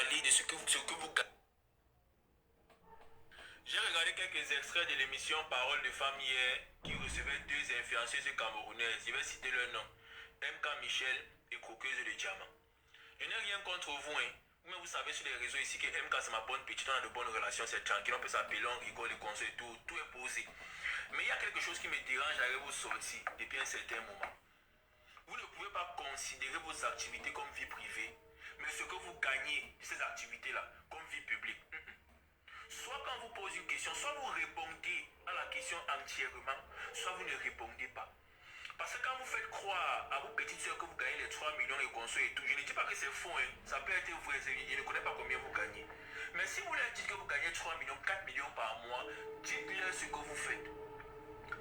parler de ce que vous gagnez. J'ai regardé quelques extraits de l'émission Parole de Femmes hier qui recevait deux influenceuses camerounaises. Je vais citer leur nom. MK Michel et Croqueuse de Diamant. Je n'ai rien contre vous, hein. Mais vous savez sur les réseaux ici que MK c'est ma bonne petite, on a de bonnes relations, c'est tranquille, on peut s'appeler, on rigole, les conseils, tout est posé. Mais il y a quelque chose qui me dérange avec vos sorties depuis un certain moment. Vous ne pouvez pas considérer vos activités comme vie privée, mais ce que vous gagnez de ces activités-là comme vie publique. Soit quand vous posez une question, soit vous répondez à la question entièrement, soit vous ne répondez pas. Parce que quand vous faites croire à vos petites soeurs que vous gagnez les 3 millions de consoles et tout, je ne dis pas que c'est faux, hein. Ça peut être vrai, je ne connais pas combien vous gagnez. Mais si vous leur dites que vous gagnez 3 millions, 4 millions par mois, dites-leur ce que vous faites.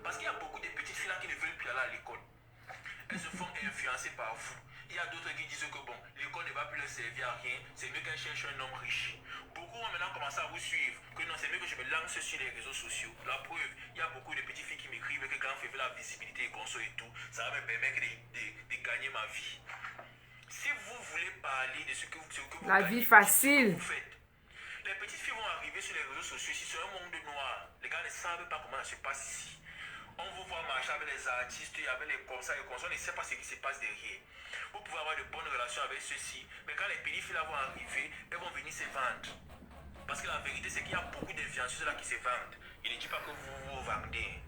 Parce qu'il y a beaucoup de petites filles là qui ne veulent plus aller à l'école. Elles se font influencer par vous. Il y a d'autres qui disent que bon, l'école ne va plus leur servir à rien, c'est mieux qu'elles cherchent un homme riche. Beaucoup vont maintenant commencer à vous suivre, que non, c'est mieux que je me lance sur les réseaux sociaux. La preuve, il y a beaucoup de petites filles qui m'écrivent que quand je fais la visibilité et console et tout, ça va me permettre de gagner ma vie. Si vous voulez parler de ce que vous la gagnez, vie facile, ce que vous faites, les petites filles vont arriver sur les réseaux sociaux ici, c'est un monde noir. Les gars ne savent pas comment ça se passe ici. On vous voit marcher avec les artistes, avec les concerts, on ne sait pas ce qui se passe derrière. Vous pouvez avoir de bonnes relations avec ceux-ci, mais quand les petites filles là vont arriver, elles vont venir se vendre. Parce que la vérité, c'est qu'il y a beaucoup d'influenceuses là qui se vendent. Il ne dit pas que vous vous vendez.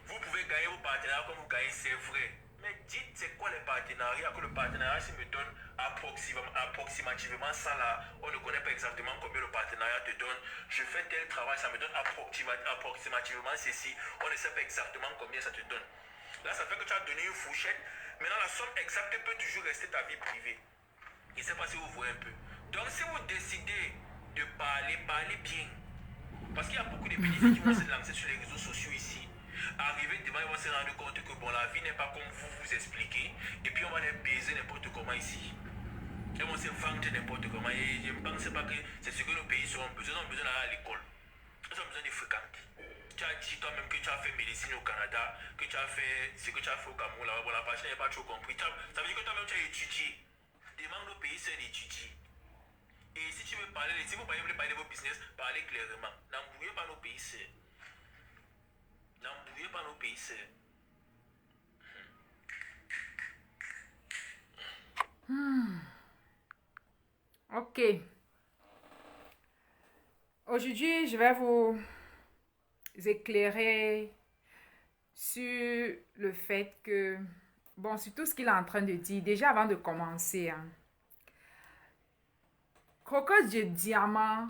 Vous pouvez gagner vos partenariats comme vous gagnez, c'est vrai. Mais dites, c'est quoi les partenariats? Que le partenariat, s'il me donne approximativement ça là, on ne connaît pas exactement combien le partenariat te donne. Je fais tel travail, ça me donne approximativement ceci. On ne sait pas exactement combien ça te donne. Là, ça fait que tu as donné une fourchette. Maintenant, la somme exacte peut toujours rester ta vie privée. Je ne sais pas si vous voyez un peu. Donc, si vous décidez de parler, parlez bien. Parce qu'il y a beaucoup de petites filles qui vont se lancer sur les réseaux sociaux ici. Arriver devant, ils vont se rendre compte que bon, la vie n'est pas comme vous expliquez. Et puis, on va les baiser n'importe comment ici. Elles vont se vendre n'importe comment. Et je ne pense pas que c'est ce que nos pays seront besoin. Ils ont besoin d'aller à l'école. Ils ont besoin de fréquenter. Tu as dit toi-même que tu as fait médecine au Canada, que tu as fait ce que tu as fait au Cameroun. Là, bon, la personne n'a pas trop compris. Ça veut dire que toi-même tu as étudié. Demande au pays, c'est d'étudier. Et si tu veux parler, si vous voulez parler de vos business, parlez clairement. N'embrouillez pas nos pays, c'est. N'embrouillez pas nos pays, c'est. ok. Aujourd'hui, je vais vous éclairer sur le fait que, bon, sur tout ce qu'il est en train de dire, déjà avant de commencer, hein, Croqueuse de Diamant,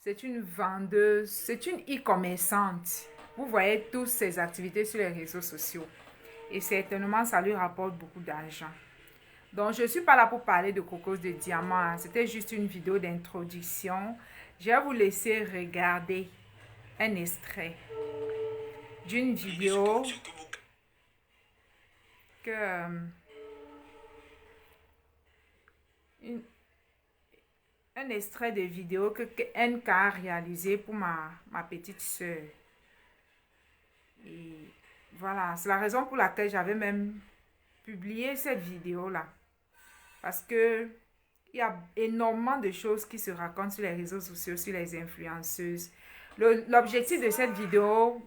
c'est une vendeuse, c'est une e-commerçante. Vous voyez toutes ses activités sur les réseaux sociaux. Et certainement, ça lui rapporte beaucoup d'argent. Donc, je ne suis pas là pour parler de Croqueuse de Diamant, hein. C'était juste une vidéo d'introduction. Je vais vous laisser regarder un extrait d'une vidéo que un extrait de vidéo que NK a réalisé pour ma petite soeur. Et voilà, c'est la raison pour laquelle j'avais même publié cette vidéo-là. Parce que il y a énormément de choses qui se racontent sur les réseaux sociaux, sur les influenceuses. L'objectif de cette vidéo,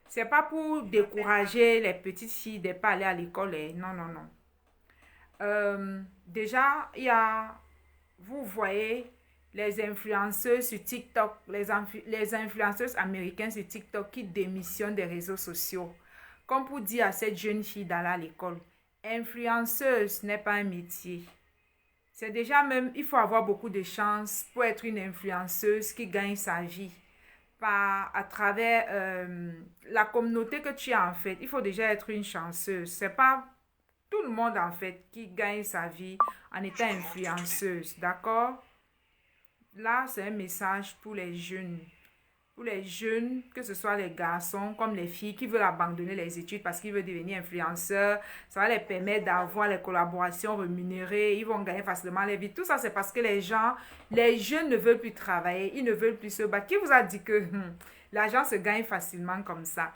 c'est pas pour décourager les petites filles de ne pas aller à l'école. Non, non, non. Déjà, il y a, vous voyez, les influenceuses sur TikTok, les influenceuses américaines sur TikTok qui démissionnent des réseaux sociaux. Comme pour dire à cette jeune fille d'aller à l'école, influenceuse n'est pas un métier. C'est déjà même, il faut avoir beaucoup de chance pour être une influenceuse qui gagne sa vie. À travers la communauté que tu as en fait. Il faut déjà être une chanceuse. C'est pas tout le monde en fait qui gagne sa vie en étant influenceuse. D'accord? Là, c'est un message pour les jeunes. Pour les jeunes, que ce soit les garçons comme les filles qui veulent abandonner les études parce qu'ils veulent devenir influenceurs, ça va les permettre d'avoir les collaborations rémunérées, ils vont gagner facilement leur vie. Tout ça, c'est parce que les jeunes ne veulent plus travailler, ils ne veulent plus se battre. Qui vous a dit que l'argent se gagne facilement comme ça?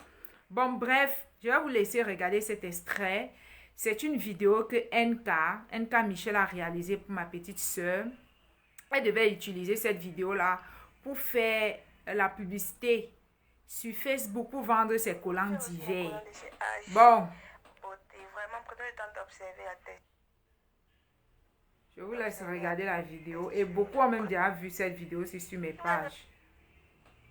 Bon, bref, je vais vous laisser regarder cet extrait. C'est une vidéo que NK Michel a réalisée pour ma petite soeur. Elle devait utiliser cette vidéo-là pour faire la publicité sur Facebook pour vendre ses collants d'hiver. Bon. Je vous laisse regarder la vidéo. Et beaucoup ont même déjà vu cette vidéo sur mes pages.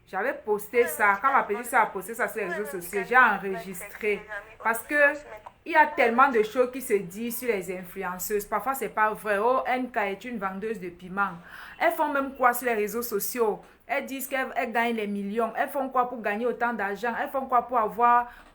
J'avais posté ça. Quand ma petite soeur a posté ça sur les réseaux sociaux, j'ai enregistré. Parce que il y a tellement de choses qui se disent sur les influenceuses. Parfois, c'est pas vrai. Oh, NK est une vendeuse de piment. Elles font même quoi sur les réseaux sociaux? Elles disent qu'elles gagnent les millions. Elles font quoi pour gagner autant d'argent? Elles font quoi pour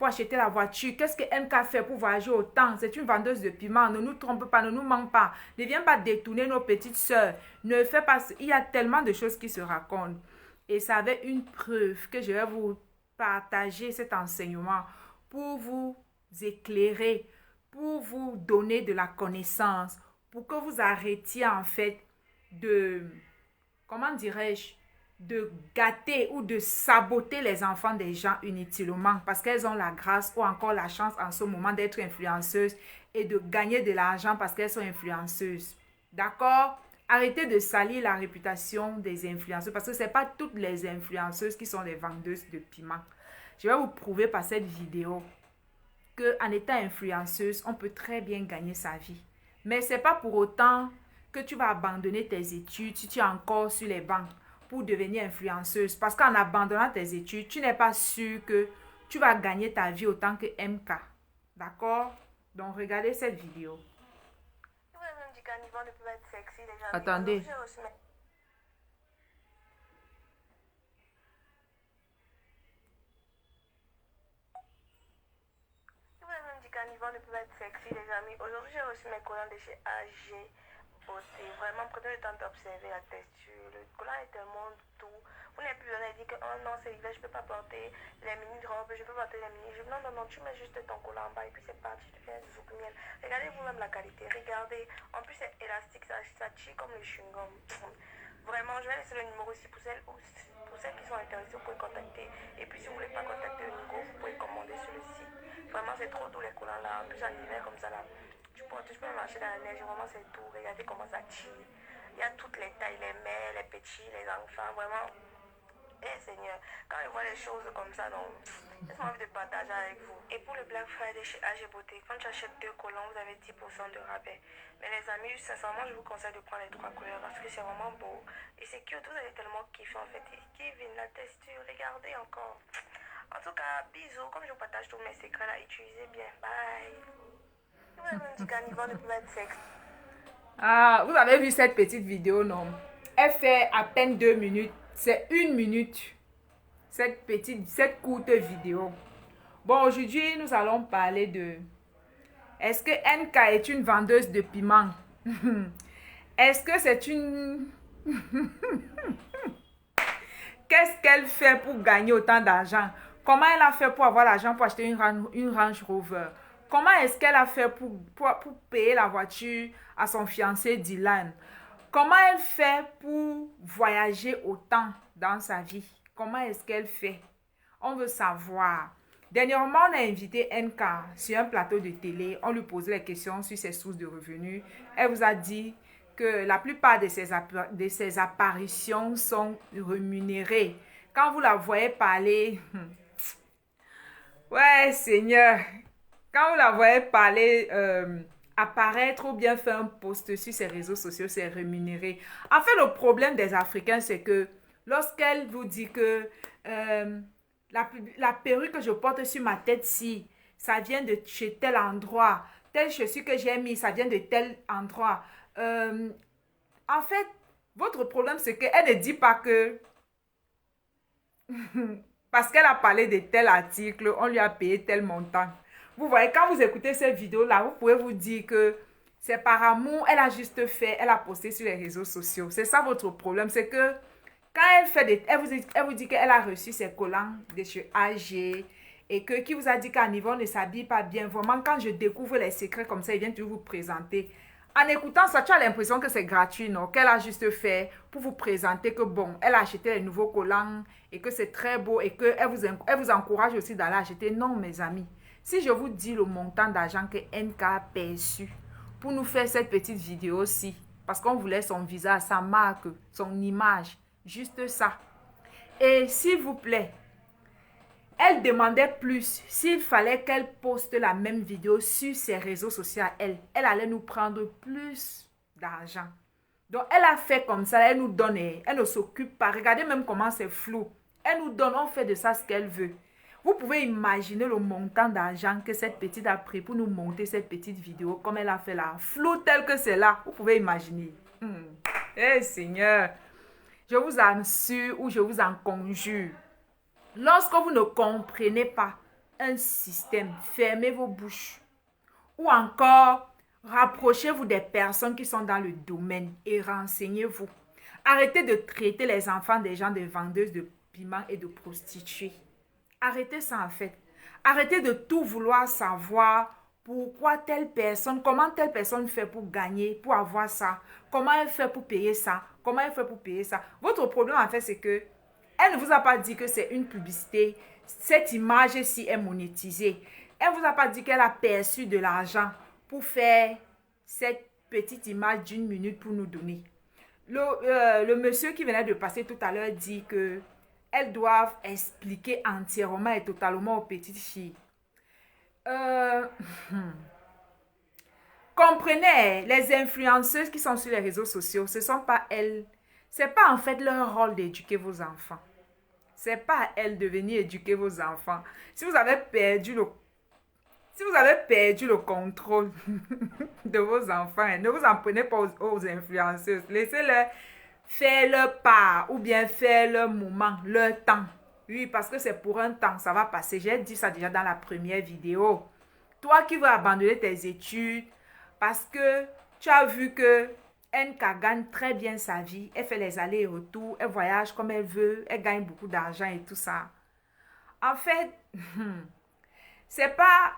acheter la voiture? Qu'est-ce que NK fait pour voyager autant? C'est une vendeuse de piment. Ne nous trompe pas, ne nous ment pas. Ne viens pas détourner nos petites sœurs. Ne fais pas... Il y a tellement de choses qui se racontent. Et ça avait une preuve que je vais vous partager cet enseignement pour vous éclairer, pour vous donner de la connaissance, pour que vous arrêtiez en fait de, comment dirais-je, de gâter ou de saboter les enfants des gens inutilement parce qu'elles ont la grâce ou encore la chance en ce moment d'être influenceuses et de gagner de l'argent parce qu'elles sont influenceuses. D'accord? Arrêtez de salir la réputation des influenceuses parce que ce n'est pas toutes les influenceuses qui sont les vendeuses de piment. Je vais vous prouver par cette vidéo qu'en étant influenceuse, on peut très bien gagner sa vie. Mais ce n'est pas pour autant que tu vas abandonner tes études si tu es encore sur les bancs pour devenir influenceuse. Parce qu'en abandonnant tes études, tu n'es pas sûr que tu vas gagner ta vie autant que MK. D'accord? Donc, regardez cette vidéo. Attendez. qu'un niveau ne peut être sexy, les amis. Aujourd'hui, j'ai reçu mes collants de chez AG Beauté. Vraiment, prenez le temps d'observer la texture. Le collant est tellement doux. Vous n'avez plus besoin de dire que oh non, c'est l'hiver, je ne peux pas porter les mini-robes, je peux porter les mini-jupes. Non, non, non, tu mets juste ton collant en bas et puis c'est parti, tu fais un zouk miel. Regardez vous-même la qualité, regardez. En plus, c'est élastique, ça tire comme le chewing-gum. Vraiment, je vais laisser le numéro aussi pour celles qui sont intéressées, vous pouvez contacter. Et puis, si vous ne voulez pas contacter le numéro, vous pouvez commander sur le site. Vraiment, c'est trop doux les collants là. En plus, en hiver, comme ça là, tu peux marcher dans la neige. Vraiment, c'est doux. Regardez comment ça tire. Il y a toutes les tailles, les mères, les petits, les enfants. Vraiment. Eh Seigneur, quand je vois les choses comme ça, donc, laisse-moi envie de partager avec vous. Et pour le Black Friday chez AG Beauté, quand tu achètes 2 collants, vous avez 10% de rabais. Mais les amis, sincèrement, je vous conseille de prendre les 3 couleurs parce que c'est vraiment beau. Et c'est cute, vous allez tellement kiffer en fait. Kevin, la texture, regardez encore. En tout cas, bisous. Comme je vous partage tous mes secrets là, utilisez bien. Bye. Vous avez dit qu'un niveau ne peut être sexe. Ah, vous avez vu cette petite vidéo, non? Elle fait à peine 2 minutes. C'est 1 minute. Cette courte vidéo. Bon, aujourd'hui, nous allons parler de... Est-ce que NK est une vendeuse de piment? Est-ce que c'est une... Qu'est-ce qu'elle fait pour gagner autant d'argent? Comment elle a fait pour avoir l'argent pour acheter une Range Rover? Comment est-ce qu'elle a fait pour payer la voiture à son fiancé Dylan? Comment elle fait pour voyager autant dans sa vie? Comment est-ce qu'elle fait? On veut savoir. Dernièrement, on a invité NK sur un plateau de télé. On lui posait les questions sur ses sources de revenus. Elle vous a dit que la plupart de ses apparitions sont rémunérées. Quand vous la voyez parler... Ouais, Seigneur. Quand vous la voyez parler... apparaître ou bien faire un post sur ses réseaux sociaux, c'est rémunéré. En fait, le problème des Africains, c'est que lorsqu'elle vous dit que la perruque que je porte sur ma tête-ci, ça vient de chez tel endroit, telle chaussure que j'ai mis, ça vient de tel endroit. En fait, votre problème, c'est qu'elle ne dit pas que parce qu'elle a parlé de tel article, on lui a payé tel montant. Vous voyez, quand vous écoutez cette vidéo-là, vous pouvez vous dire que c'est par amour, elle a juste fait, elle a posté sur les réseaux sociaux. C'est ça votre problème, c'est que quand elle fait elle vous dit qu'elle a reçu ses collants de chez AG et que qui vous a dit qu'à niveau ne s'habille pas bien. Vraiment, quand je découvre les secrets comme ça, il vient toujours vous présenter. En écoutant ça, tu as l'impression que c'est gratuit, non? Qu'elle a juste fait pour vous présenter que bon, elle a acheté les nouveaux collants et que c'est très beau et qu'elle vous encourage aussi d'aller acheter. Non, mes amis. Si je vous dis le montant d'argent que NK a perçu pour nous faire cette petite vidéo-ci, Parce qu'on voulait son visage, sa marque, son image. Juste ça. Et s'il vous plaît, elle demandait plus. S'il fallait qu'elle poste la même vidéo sur ses réseaux sociaux, elle allait nous prendre plus d'argent. Donc, elle a fait comme ça. Elle nous donne, elle ne s'occupe pas. Regardez même comment c'est flou. Elle nous donne, on fait de ça ce qu'elle veut. Vous pouvez imaginer le montant d'argent que cette petite a pris pour nous monter cette petite vidéo comme elle a fait là. Flou tel que c'est là. Vous pouvez imaginer. Eh Seigneur, je vous assure ou je vous en conjure. Lorsque vous ne comprenez pas un système, fermez vos bouches. Ou encore, rapprochez-vous des personnes qui sont dans le domaine et renseignez-vous. Arrêtez de traiter les enfants des gens de vendeuses de piments et de prostituées. Arrêtez ça en fait. Arrêtez de tout vouloir savoir pourquoi telle personne, comment telle personne fait pour gagner, pour avoir ça, comment elle fait pour payer ça, comment elle fait pour payer ça. Votre problème en fait c'est que elle ne vous a pas dit que c'est une publicité, cette image-ci est monétisée. Elle ne vous a pas dit qu'elle a perçu de l'argent pour faire cette petite image d'1 minute pour nous donner. Le monsieur qui venait de passer tout à l'heure dit que elles doivent expliquer entièrement et totalement aux petites filles. Comprenez, les influenceuses qui sont sur les réseaux sociaux, ce ne sont pas elles. Ce n'est pas en fait leur rôle d'éduquer vos enfants. Ce n'est pas à elles de venir éduquer vos enfants. Si vous avez perdu le contrôle de vos enfants, ne vous en prenez pas aux influenceuses. Laissez-les faire leur part ou bien faire leur moment, leur temps. Oui, parce que c'est pour un temps, ça va passer. J'ai dit ça déjà dans la première vidéo. Toi qui veux abandonner tes études parce que tu as vu que NK gagne très bien sa vie, elle fait les allers et retours, elle voyage comme elle veut, elle gagne beaucoup d'argent et tout ça. En fait, c'est pas...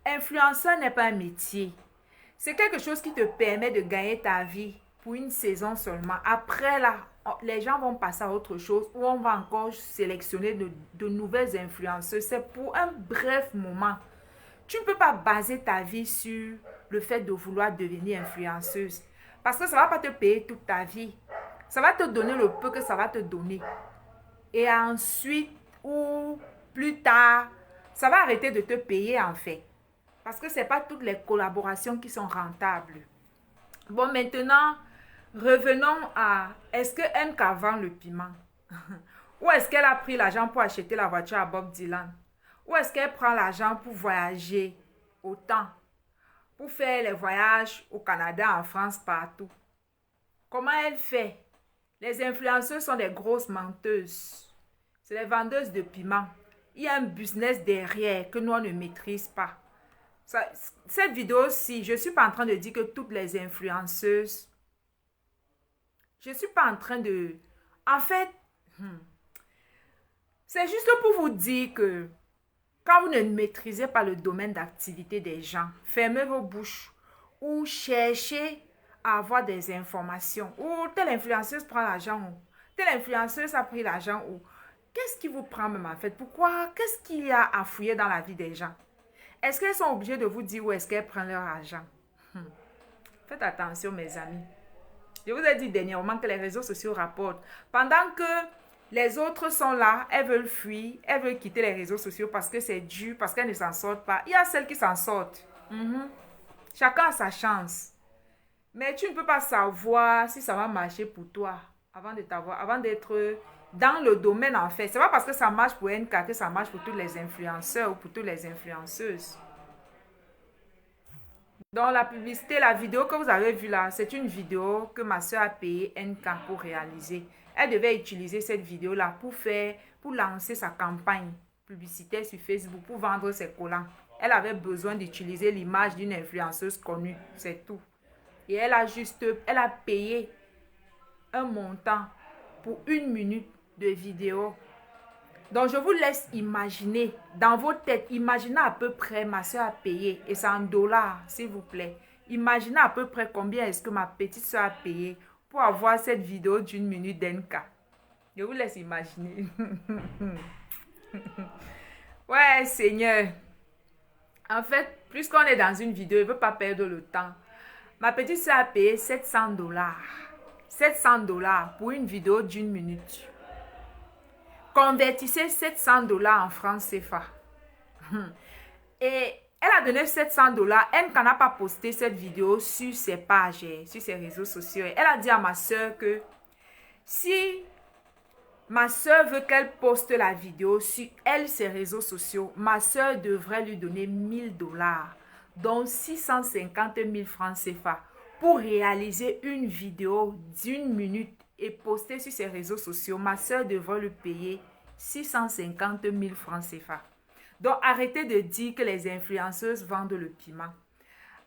Influenceur n'est pas un métier. C'est quelque chose qui te permet de gagner ta vie pour une saison seulement. Après, là, les gens vont passer à autre chose ou on va encore sélectionner de nouvelles influenceuses. C'est pour un bref moment. Tu ne peux pas baser ta vie sur le fait de vouloir devenir influenceuse. Parce que ça ne va pas te payer toute ta vie. Ça va te donner le peu que ça va te donner. Et ensuite, ou plus tard, ça va arrêter de te payer en fait. Parce que ce n'est pas toutes les collaborations qui sont rentables. Bon, maintenant, revenons à... Est-ce que NK vend le piment? Ou est-ce qu'elle a pris l'argent pour acheter la voiture à Bob Dylan? Ou est-ce qu'elle prend l'argent pour voyager autant? Pour faire les voyages au Canada, en France, partout? Comment elle fait? Les influenceuses sont des grosses menteuses. C'est les vendeuses de piments. Il y a un business derrière que nous, on ne maîtrise pas. Cette vidéo-ci, je ne suis pas en train de dire que toutes les influenceuses... Je ne suis pas en train de... En fait, c'est juste pour vous dire que quand vous ne maîtrisez pas le domaine d'activité des gens, fermez vos bouches ou cherchez à avoir des informations. Ou telle influenceuse prend l'argent ou telle influenceuse a pris l'argent ou... Qu'est-ce qui vous prend même en fait? Pourquoi? Qu'est-ce qu'il y a à fouiller dans la vie des gens? Est-ce qu'elles sont obligées de vous dire où est-ce qu'elles prennent leur argent? Faites attention, mes amis. Je vous ai dit dernièrement que les réseaux sociaux rapportent. Pendant que les autres sont là, elles veulent fuir, elles veulent quitter les réseaux sociaux parce que c'est dur, parce qu'elles ne s'en sortent pas. Il y a celles qui s'en sortent. Chacun a sa chance. Mais tu ne peux pas savoir si ça va marcher pour toi avant d'être dans le domaine en fait. C'est pas parce que ça marche pour NK que ça marche pour tous les influenceurs ou pour toutes les influenceuses. Dans la publicité, la vidéo que vous avez vue là, c'est une vidéo que ma soeur a payé NK pour réaliser. Elle devait utiliser cette vidéo là pour lancer sa campagne publicitaire sur Facebook, pour vendre ses collants. Elle avait besoin d'utiliser l'image d'une influenceuse connue, c'est tout. Et elle a payé un montant pour 1 minute de vidéo. Donc, je vous laisse imaginer dans vos têtes. Imaginez à peu près ma soeur a payé. Et c'est en dollars, s'il vous plaît. Imaginez à peu près combien est-ce que ma petite soeur a payé pour avoir cette vidéo d'1 minute d'NK. Je vous laisse imaginer. Ouais, Seigneur. En fait, puisqu'on est dans une vidéo, je ne veux pas perdre le temps Ma petite soeur a payé 700 $. 700 $ pour une vidéo d'1 minute. Convertissez 700 $ en francs CFA. Et elle a donné 700 $. Elle n'en a pas posté cette vidéo sur ses pages, sur ses réseaux sociaux. Elle a dit à ma soeur que si ma soeur veut qu'elle poste la vidéo sur elle, ses réseaux sociaux, ma soeur devrait lui donner 1000 $, donc 650 000 francs CFA, pour réaliser une vidéo d'1 minute et poster sur ses réseaux sociaux. Ma soeur devrait lui payer 650 000 francs CFA. Donc, arrêtez de dire que les influenceuses vendent le piment.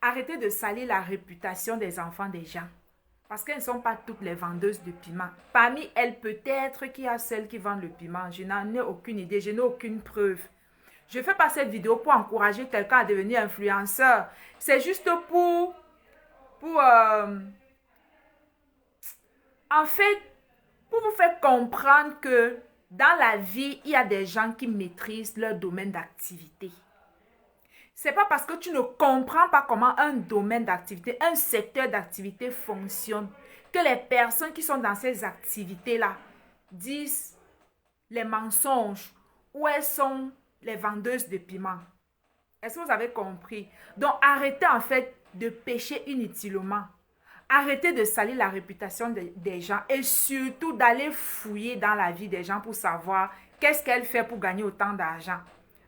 Arrêtez de salir la réputation des enfants des gens. Parce qu'elles ne sont pas toutes les vendeuses de piment. Parmi elles, peut-être qu'il y a celles qui vendent le piment. Je n'en ai aucune idée, je n'ai aucune preuve. Je ne fais pas cette vidéo pour encourager quelqu'un à devenir influenceur. C'est juste pour en fait, pour vous faire comprendre que dans la vie, il y a des gens qui maîtrisent leur domaine d'activité. Ce n'est pas parce que tu ne comprends pas comment un domaine d'activité, un secteur d'activité fonctionne, que les personnes qui sont dans ces activités-là disent les mensonges ou elles sont les vendeuses de piment. Est-ce que vous avez compris? Donc, arrêtez en fait de pécher inutilement. Arrêtez de salir la réputation des gens et surtout d'aller fouiller dans la vie des gens pour savoir qu'est-ce qu'elle fait pour gagner autant d'argent.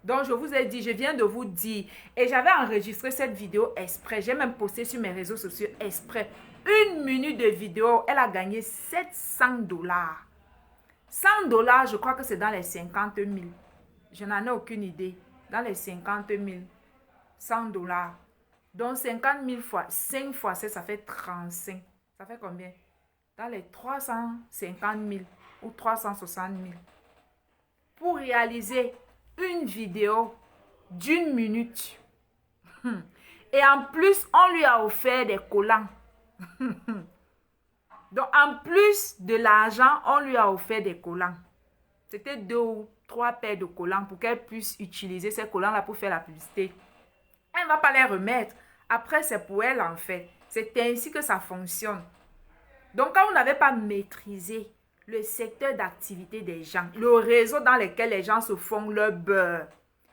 Donc, je vous ai dit, je viens de vous dire, et j'avais enregistré cette vidéo exprès. J'ai même posté sur mes réseaux sociaux exprès. 1 minute de vidéo, elle a gagné 700 $. 100 $, je crois que c'est dans les 50 000. Je n'en ai aucune idée. Dans les 50 000. 100 $. Donc, 50 000 fois 5 fois 7, ça fait 35. Ça fait combien? Dans les 350 000 ou 360 000. Pour réaliser une vidéo d'1 minute. Et en plus, on lui a offert des collants. Donc, en plus de l'argent, on lui a offert des collants. C'était 2 ou 3 paires de collants pour qu'elle puisse utiliser ces collants-là pour faire la publicité. Elle ne va pas les remettre. Après, c'est pour elle en fait. C'est ainsi que ça fonctionne. Donc, quand vous n'avez pas maîtrisé le secteur d'activité des gens, le réseau dans lequel les gens se font leur beurre,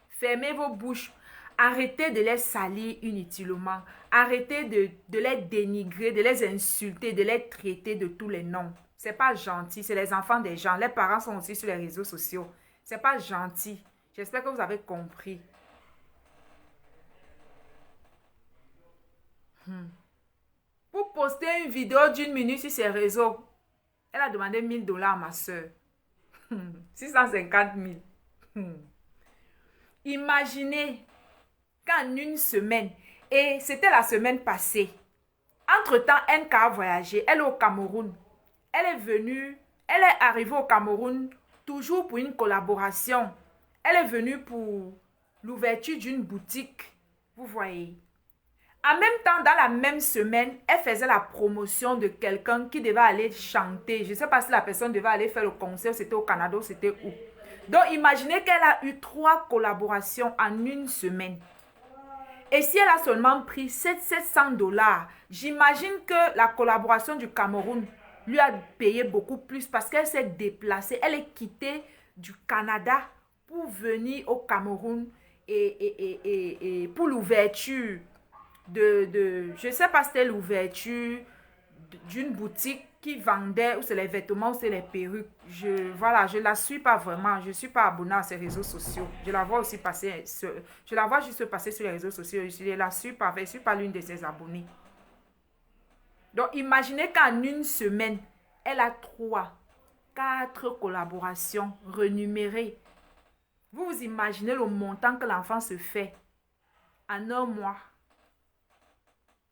fermez vos bouches. Arrêtez de les salir inutilement. Arrêtez de les dénigrer, de les insulter, de les traiter de tous les noms. C'est pas gentil. C'est les enfants des gens. Les parents sont aussi sur les réseaux sociaux. C'est pas gentil. J'espère que vous avez compris. Pour poster une vidéo d'1 minute sur ses réseaux, elle a demandé 1000 $ à ma soeur. 650 000. Imaginez qu'en une semaine, et c'était la semaine passée, entre-temps, NK a voyagé, elle est au Cameroun. Elle est arrivée au Cameroun toujours pour une collaboration. Elle est venue pour l'ouverture d'une boutique, vous voyez. En même temps, dans la même semaine, elle faisait la promotion de quelqu'un qui devait aller chanter. Je ne sais pas si la personne devait aller faire le concert, c'était au Canada ou c'était où. Donc, imaginez qu'elle a eu 3 collaborations en une semaine. Et si elle a seulement pris 700 $, j'imagine que la collaboration du Cameroun lui a payé beaucoup plus parce qu'elle s'est déplacée. Elle est quittée du Canada pour venir au Cameroun et pour l'ouverture je ne sais pas si c'était l'ouverture d'une boutique qui vendait, ou c'est les vêtements, ou c'est les perruques. Voilà, je ne la suis pas vraiment. Je ne suis pas abonnée à ses réseaux sociaux. Je la vois aussi passer, je la vois juste passer sur les réseaux sociaux. Je ne la suis pas, je ne suis pas l'une de ses abonnées. Donc, imaginez qu'en une semaine, elle a 3, 4 collaborations renumérées. Vous imaginez le montant que l'enfant se fait en un mois.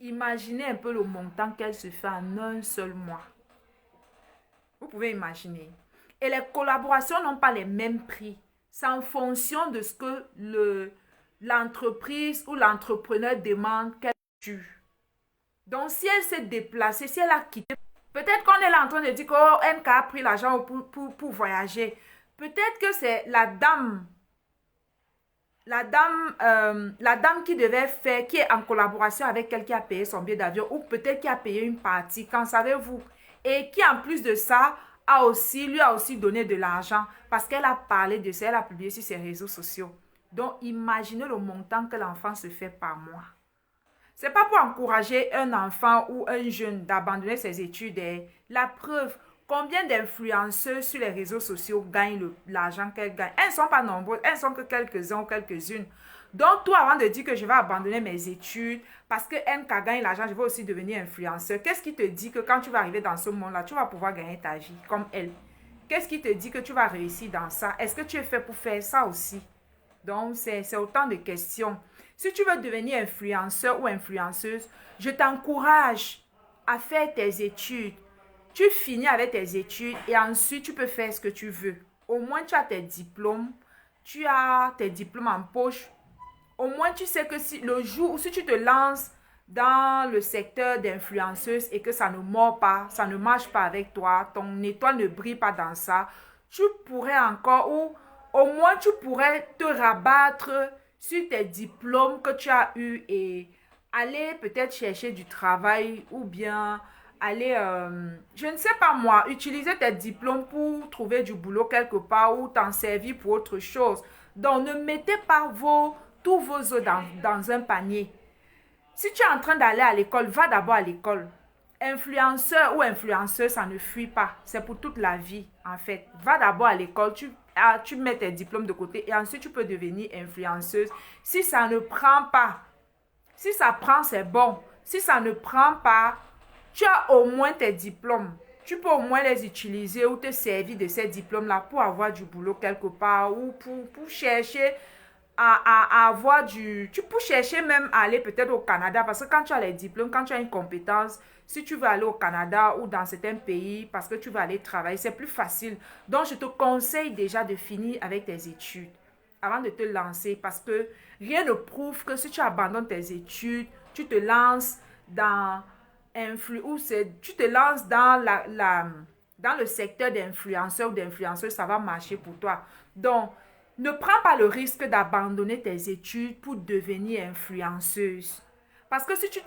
Imaginez un peu le montant qu'elle se fait en un seul mois. Vous pouvez imaginer. Et les collaborations n'ont pas les mêmes prix. C'est en fonction de ce que l'entreprise ou l'entrepreneur demande qu'elle tue. Donc, si elle s'est déplacée, si elle a quitté, peut-être qu'on est là en train de dire que NK a pris l'argent pour voyager. Peut-être que c'est la dame la dame qui devait faire, qui est en collaboration avec elle, qui a payé son billet d'avion, ou peut-être qui a payé une partie, qu'en savez-vous? Et qui, en plus de ça, lui a aussi donné de l'argent parce qu'elle a parlé de ça, elle a publié sur ses réseaux sociaux. Donc, imaginez le montant que l'enfant se fait par mois. Ce n'est pas pour encourager un enfant ou un jeune d'abandonner ses études. La preuve, combien d'influenceurs sur les réseaux sociaux gagnent l'argent qu'elles gagnent? Elles ne sont pas nombreuses, elles ne sont que quelques-uns ou quelques-unes. Donc, toi, avant de dire que je vais abandonner mes études parce que NK gagne l'argent, je vais aussi devenir influenceur. Qu'est-ce qui te dit que quand tu vas arriver dans ce monde-là, tu vas pouvoir gagner ta vie comme elle? Qu'est-ce qui te dit que tu vas réussir dans ça? Est-ce que tu es fait pour faire ça aussi? Donc, c'est autant de questions. Si tu veux devenir influenceur ou influenceuse, je t'encourage à faire tes études. Tu finis avec tes études et ensuite, tu peux faire ce que tu veux. Au moins, tu as tes diplômes. Tu as tes diplômes en poche. Au moins, tu sais que si le jour où si tu te lances dans le secteur d'influenceuse et que ça ne mord pas, ça ne marche pas avec toi, ton étoile ne brille pas dans ça, tu pourrais encore, ou au moins tu pourrais te rabattre sur tes diplômes que tu as eus et aller peut-être chercher du travail ou bien aller, je ne sais pas moi, utiliser tes diplômes pour trouver du boulot quelque part ou t'en servir pour autre chose. Donc, ne mettez pas tous vos œufs dans un panier. Si tu es en train d'aller à l'école, va d'abord à l'école. Influenceur ou influenceuse, ça ne fuit pas. C'est pour toute la vie, en fait. Va d'abord à l'école, tu mets tes diplômes de côté et ensuite tu peux devenir influenceuse. Si ça ne prend pas, si ça prend, c'est bon. Si ça ne prend pas, tu as au moins tes diplômes. Tu peux au moins les utiliser ou te servir de ces diplômes-là pour avoir du boulot quelque part ou pour chercher à avoir tu peux chercher même à aller peut-être au Canada parce que quand tu as les diplômes, quand tu as une compétence, si tu veux aller au Canada ou dans certains pays parce que tu veux aller travailler, c'est plus facile. Donc, je te conseille déjà de finir avec tes études avant de te lancer parce que rien ne prouve que si tu abandonnes tes études, tu te lances dans dans le secteur d'influenceur ou d'influenceuse, ça va marcher pour toi. Donc, ne prends pas le risque d'abandonner tes études pour devenir influenceuse. Parce que si tu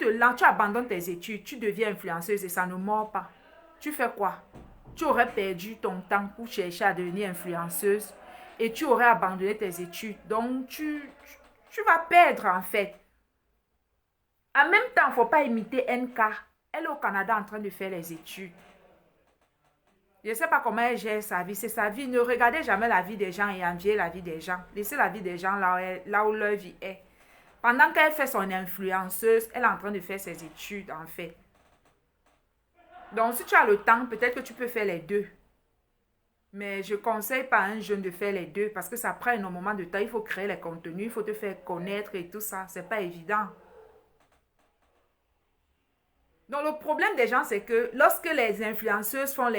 abandonnes tes études, tu deviens influenceuse et ça ne mord pas. Tu fais quoi? Tu aurais perdu ton temps pour chercher à devenir influenceuse et tu aurais abandonné tes études. Donc, tu vas perdre en fait. En même temps, il ne faut pas imiter NK. Elle est au Canada en train de faire les études. Je ne sais pas comment elle gère sa vie. C'est sa vie. Ne regardez jamais la vie des gens et enviez la vie des gens. Laissez la vie des gens là où leur vie est. Pendant qu'elle fait son influenceuse, elle est en train de faire ses études, en fait. Donc, si tu as le temps, peut-être que tu peux faire les deux. Mais je ne conseille pas à un jeune de faire les deux parce que ça prend énormément de temps. Il faut créer les contenus, il faut te faire connaître et tout ça. Ce n'est pas évident. Donc, le problème des gens, c'est que lorsque les influenceuses font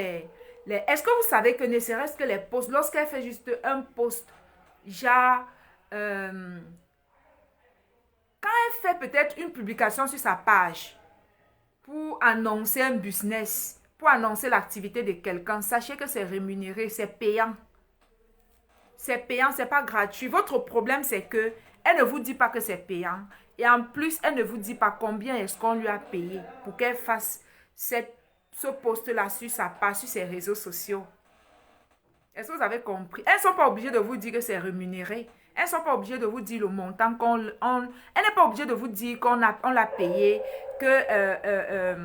est-ce que vous savez que ne serait-ce que les posts, lorsqu'elle fait juste un post, genre, quand elle fait peut-être une publication sur sa page pour annoncer un business, pour annoncer l'activité de quelqu'un, sachez que c'est rémunéré, c'est payant. C'est payant, c'est pas gratuit. Votre problème, c'est que elle ne vous dit pas que c'est payant. Et en plus, elle ne vous dit pas combien est-ce qu'on lui a payé pour qu'elle fasse ce post-là sur sa page, sur ses réseaux sociaux. Est-ce que vous avez compris? Elles ne sont pas obligées de vous dire que c'est rémunéré. Elles ne sont pas obligées de vous dire le montant elle n'est pas obligée de vous dire qu'on l'a payé, elle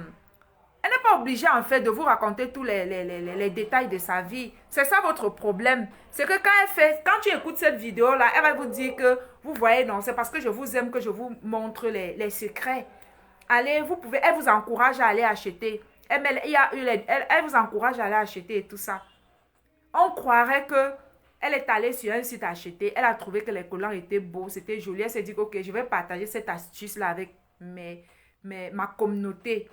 n'est pas obligée en fait de vous raconter tous les détails de sa vie. C'est ça votre problème. C'est que quand tu écoutes cette vidéo-là, elle va vous dire que, vous voyez, non, c'est parce que je vous aime que je vous montre les secrets. Allez, elle vous encourage à aller acheter. Elle vous encourage à aller acheter et tout ça. On croirait que elle est allée sur un site acheter. Elle a trouvé que les collants étaient beaux, c'était joli. Elle s'est dit, ok, je vais partager cette astuce-là avec ma communauté.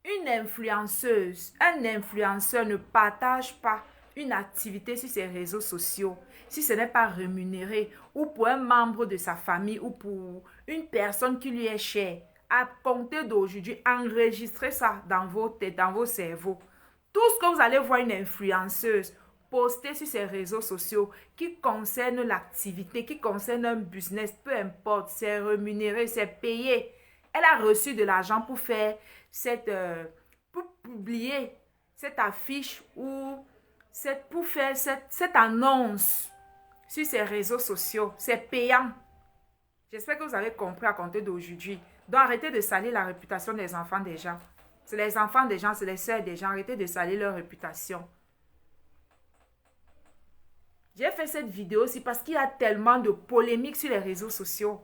Une influenceuse, un influenceur ne partage pas une activité sur ses réseaux sociaux si ce n'est pas rémunéré ou pour un membre de sa famille ou pour une personne qui lui est chère. À compter d'aujourd'hui, enregistrez ça dans vos têtes, dans vos cerveaux. Tout ce que vous allez voir une influenceuse poster sur ses réseaux sociaux qui concerne l'activité, qui concerne un business, peu importe, c'est rémunéré, c'est payé. Elle a reçu de l'argent pour faire pour publier cette affiche ou pour faire cette annonce sur ses réseaux sociaux. C'est payant. J'espère que vous avez compris à compter d'aujourd'hui. Donc, arrêtez de salir la réputation des enfants des gens. C'est les enfants des gens, c'est les sœurs des gens. Arrêtez de salir leur réputation. J'ai fait cette vidéo aussi parce qu'il y a tellement de polémiques sur les réseaux sociaux.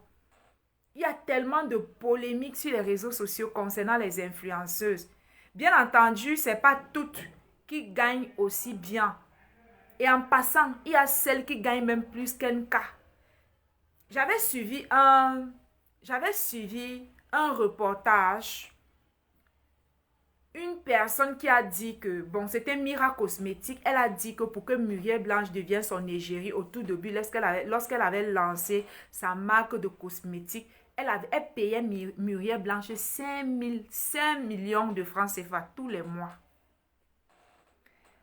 Il y a tellement de polémiques sur les réseaux sociaux concernant les influenceuses. Bien entendu, ce n'est pas toutes qui gagnent aussi bien. Et en passant, il y a celles qui gagnent même plus qu'un cas. J'avais suivi un reportage. Une personne qui a dit que, bon, c'était Mira Cosmétique. Elle a dit que pour que Muriel Blanche devienne son égérie au tout début, lorsqu'elle avait lancé sa marque de cosmétiques, elle payait Muriel Blanche 5 millions de francs CFA tous les mois.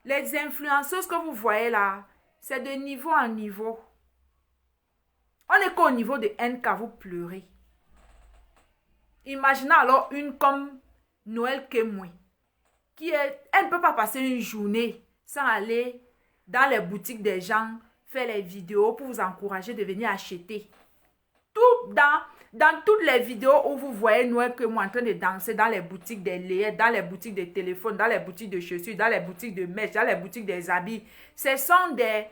Les influenceuses que vous voyez là, c'est de niveau en niveau. On n'est qu'au niveau de NK, vous pleurez. Imaginez alors une comme Noël Kemoui, elle ne peut pas passer une journée sans aller dans les boutiques des gens, faire les vidéos pour vous encourager de venir acheter. Dans toutes les vidéos où vous voyez Noël Kemoui en train de danser dans les boutiques des layettes, dans les boutiques de téléphones, dans les boutiques de chaussures, dans les boutiques de mèches, dans les boutiques des habits, ce sont des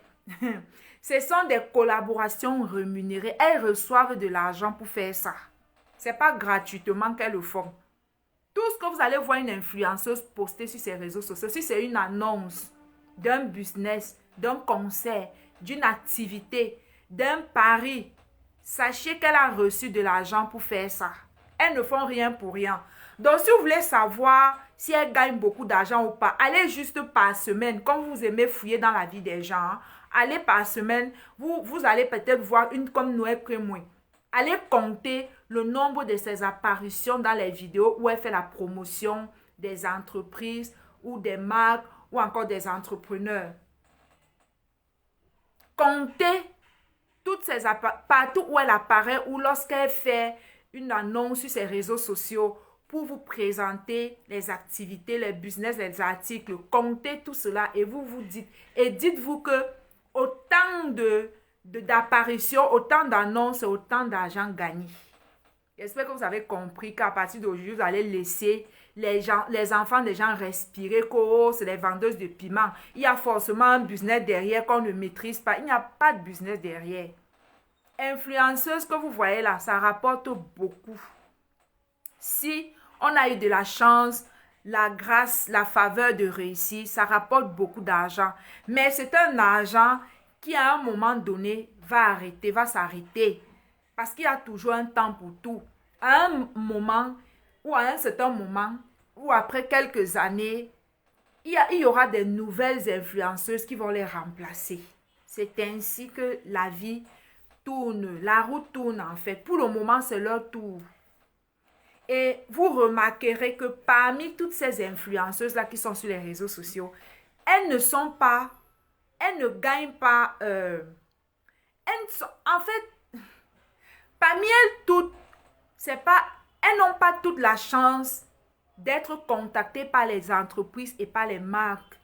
collaborations rémunérées. Elles reçoivent de l'argent pour faire ça. Ce n'est pas gratuitement qu'elles le font. Tout ce que vous allez voir une influenceuse poster sur ses réseaux sociaux, si c'est une annonce d'un business, d'un concert, d'une activité, d'un pari, sachez qu'elle a reçu de l'argent pour faire ça. Elles ne font rien pour rien. Donc, si vous voulez savoir si elles gagnent beaucoup d'argent ou pas, allez juste par semaine, comme vous aimez fouiller dans la vie des gens, hein, allez par semaine, vous allez peut-être voir une comme Noël Kemoui. Allez compter le nombre de ses apparitions dans les vidéos où elle fait la promotion des entreprises ou des marques ou encore des entrepreneurs. Comptez toutes ces partout où elle apparaît ou lorsqu'elle fait une annonce sur ses réseaux sociaux pour vous présenter les activités, les business, les articles. Comptez tout cela et vous vous dites, et dites-vous que autant d'apparitions, autant d'annonces, autant d'argent gagné. J'espère que vous avez compris qu'à partir d'aujourd'hui, vous allez laisser les enfants des gens respirer, que oh, c'est les vendeuses de piment. Il y a forcément un business derrière qu'on ne maîtrise pas. Il n'y a pas de business derrière. Influenceuse que vous voyez là, ça rapporte beaucoup. Si on a eu de la chance, la grâce, la faveur de réussir, ça rapporte beaucoup d'argent. Mais c'est un argent qui à un moment donné va s'arrêter. Parce qu'il y a toujours un temps pour tout. À un moment ou à un certain moment ou après quelques années, il y aura des nouvelles influenceuses qui vont les remplacer. C'est ainsi que la vie tourne, la roue tourne en fait. Pour le moment, c'est leur tour. Et vous remarquerez que parmi toutes ces influenceuses-là qui sont sur les réseaux sociaux, elles ne gagnent pas, en fait, parmi elles toutes, elles n'ont pas toute la chance d'être contactées par les entreprises et par les marques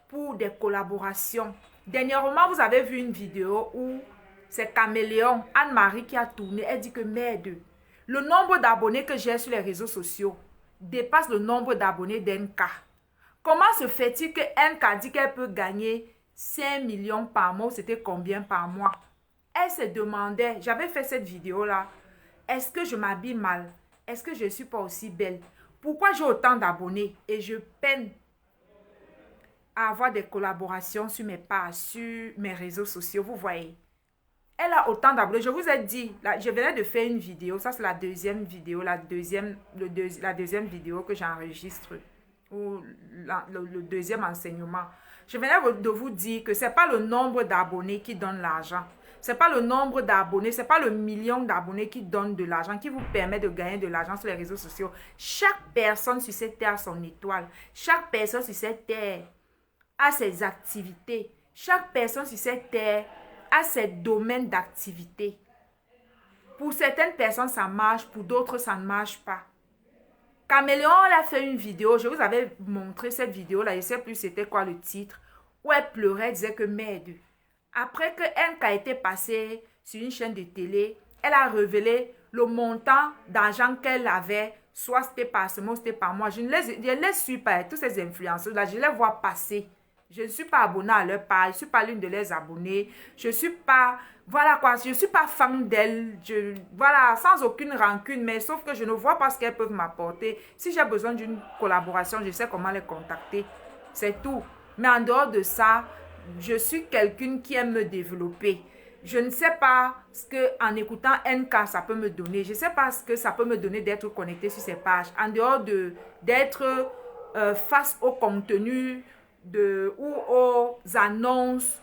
pour des collaborations. Dernièrement, vous avez vu une vidéo où c'est Caméléon, Anne-Marie qui a tourné. Elle dit que merde, le nombre d'abonnés que j'ai sur les réseaux sociaux dépasse le nombre d'abonnés d'NK. Comment se fait-il que NK dit qu'elle peut gagner 5 millions par mois? C'était combien par mois? Elle se demandait, j'avais fait cette vidéo-là, est-ce que je m'habille mal? Est-ce que je ne suis pas aussi belle? Pourquoi j'ai autant d'abonnés et je peine à avoir des collaborations sur mes pages, sur mes réseaux sociaux? Vous voyez, elle a autant d'abonnés. Je vous ai dit, là, je venais de faire une vidéo, ça c'est la deuxième vidéo, la deuxième vidéo que j'enregistre, ou le deuxième enseignement. Je venais de vous dire que ce n'est pas le nombre d'abonnés qui donne l'argent. Ce n'est pas le nombre d'abonnés, ce n'est pas le million d'abonnés qui donne de l'argent, qui vous permet de gagner de l'argent sur les réseaux sociaux. Chaque personne sur cette terre a son étoile. Chaque personne sur cette terre a ses activités. Chaque personne sur cette terre a ses domaines d'activité. Pour certaines personnes, ça marche. Pour d'autres, ça ne marche pas. Caméléon, elle a fait une vidéo. Je vous avais montré cette vidéo-là. Je ne sais plus c'était quoi le titre. Où elle pleurait, elle disait que merde. Après que NK a été passée sur une chaîne de télé, elle a révélé le montant d'argent qu'elle avait. Soit c'était par ce mois, c'était par mois. Je ne les suis pas. Tous ces influenceurs-là, je les vois passer. Je ne suis pas abonnée à leur page. Je ne suis pas l'une de leurs abonnés. Je ne suis pas... Voilà quoi. Je ne suis pas fan d'elles. Voilà, sans aucune rancune. Mais sauf que je ne vois pas ce qu'elles peuvent m'apporter. Si j'ai besoin d'une collaboration, je sais comment les contacter. C'est tout. Mais en dehors de ça, je suis quelqu'un qui aime me développer. Je ne sais pas ce que en écoutant NK, ça peut me donner. Je ne sais pas ce que ça peut me donner d'être connecté sur ces pages. En dehors d'être face au contenu ou aux annonces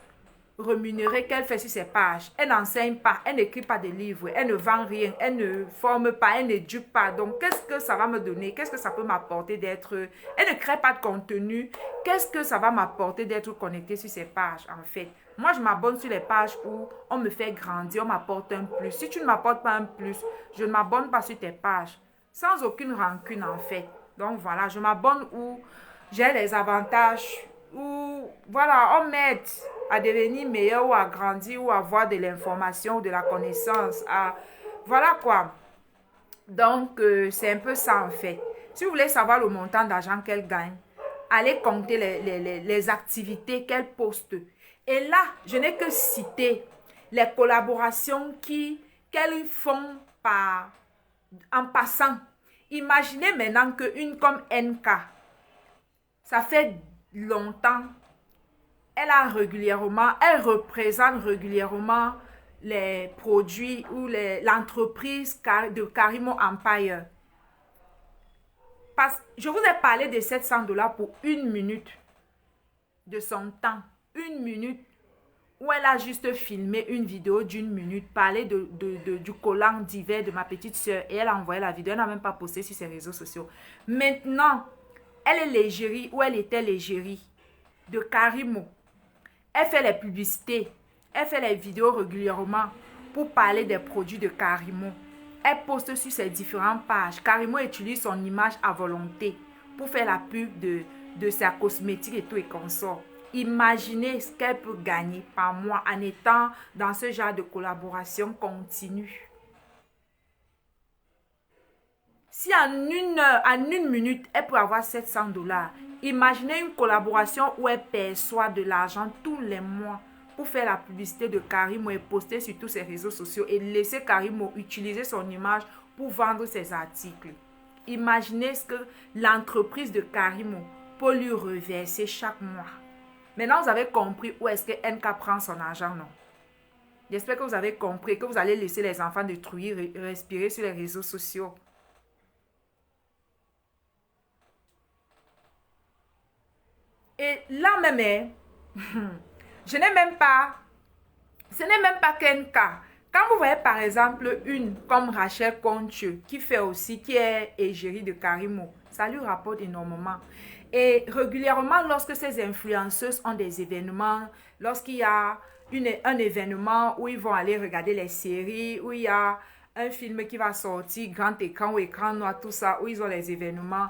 rémunérées qu'elle fait sur ses pages. Elle n'enseigne pas, elle n'écrit pas de livres, elle ne vend rien, elle ne forme pas, elle n'éduque pas. Donc, qu'est-ce que ça va me donner? Qu'est-ce que ça peut m'apporter d'être... Elle ne crée pas de contenu. Qu'est-ce que ça va m'apporter d'être connecté sur ces pages, en fait? Moi, je m'abonne sur les pages où on me fait grandir, on m'apporte un plus. Si tu ne m'apportes pas un plus, je ne m'abonne pas sur tes pages. Sans aucune rancune, en fait. Donc, voilà, je m'abonne où j'ai les avantages, où, voilà, on m'aide à devenir meilleur ou à grandir ou à avoir de l'information ou de la connaissance. Voilà quoi. Donc, c'est un peu ça, en fait. Si vous voulez savoir le montant d'argent qu'elle gagne, allez compter les activités qu'elle poste. Et là, je n'ai que cité les collaborations qu'elles font en passant. Imaginez maintenant qu'une comme NK, ça fait longtemps, elle représente régulièrement les produits ou l'entreprise de Karimo Empire. Je vous ai parlé de 700 $ pour 1 minute de son temps. 1 minute où elle a juste filmé une vidéo d'1 minute, parler du collant d'hiver de ma petite soeur et elle a envoyé la vidéo. Elle n'a même pas posté sur ses réseaux sociaux. Maintenant, elle est l'égérie ou elle était l'égérie de Karimo. Elle fait les publicités, elle fait les vidéos régulièrement pour parler des produits de Karimo. Elle poste sur ses différentes pages. Karimo utilise son image à volonté pour faire la pub de sa cosmétique et tout et consort. Imaginez ce qu'elle peut gagner par mois en étant dans ce genre de collaboration continue. Si en une minute, elle peut avoir 700 $, imaginez une collaboration où elle perçoit de l'argent tous les mois pour faire la publicité de Karimo et poster sur tous ses réseaux sociaux et laisser Karimo utiliser son image pour vendre ses articles. Imaginez ce que l'entreprise de Karimo peut lui reverser chaque mois. Maintenant, vous avez compris où est-ce que NK prend son argent, non? J'espère que vous avez compris que vous allez laisser les enfants de Trouille respirer sur les réseaux sociaux. Et là même, ce n'est même pas qu'NK. Quand vous voyez par exemple une comme Rachel Contieux qui est égérie de Karimo, ça lui rapporte énormément. Et régulièrement, lorsque ces influenceuses ont des événements, lorsqu'il y a un événement où ils vont aller regarder les séries, où il y a un film qui va sortir, grand écran ou écran noir, tout ça, où ils ont les événements,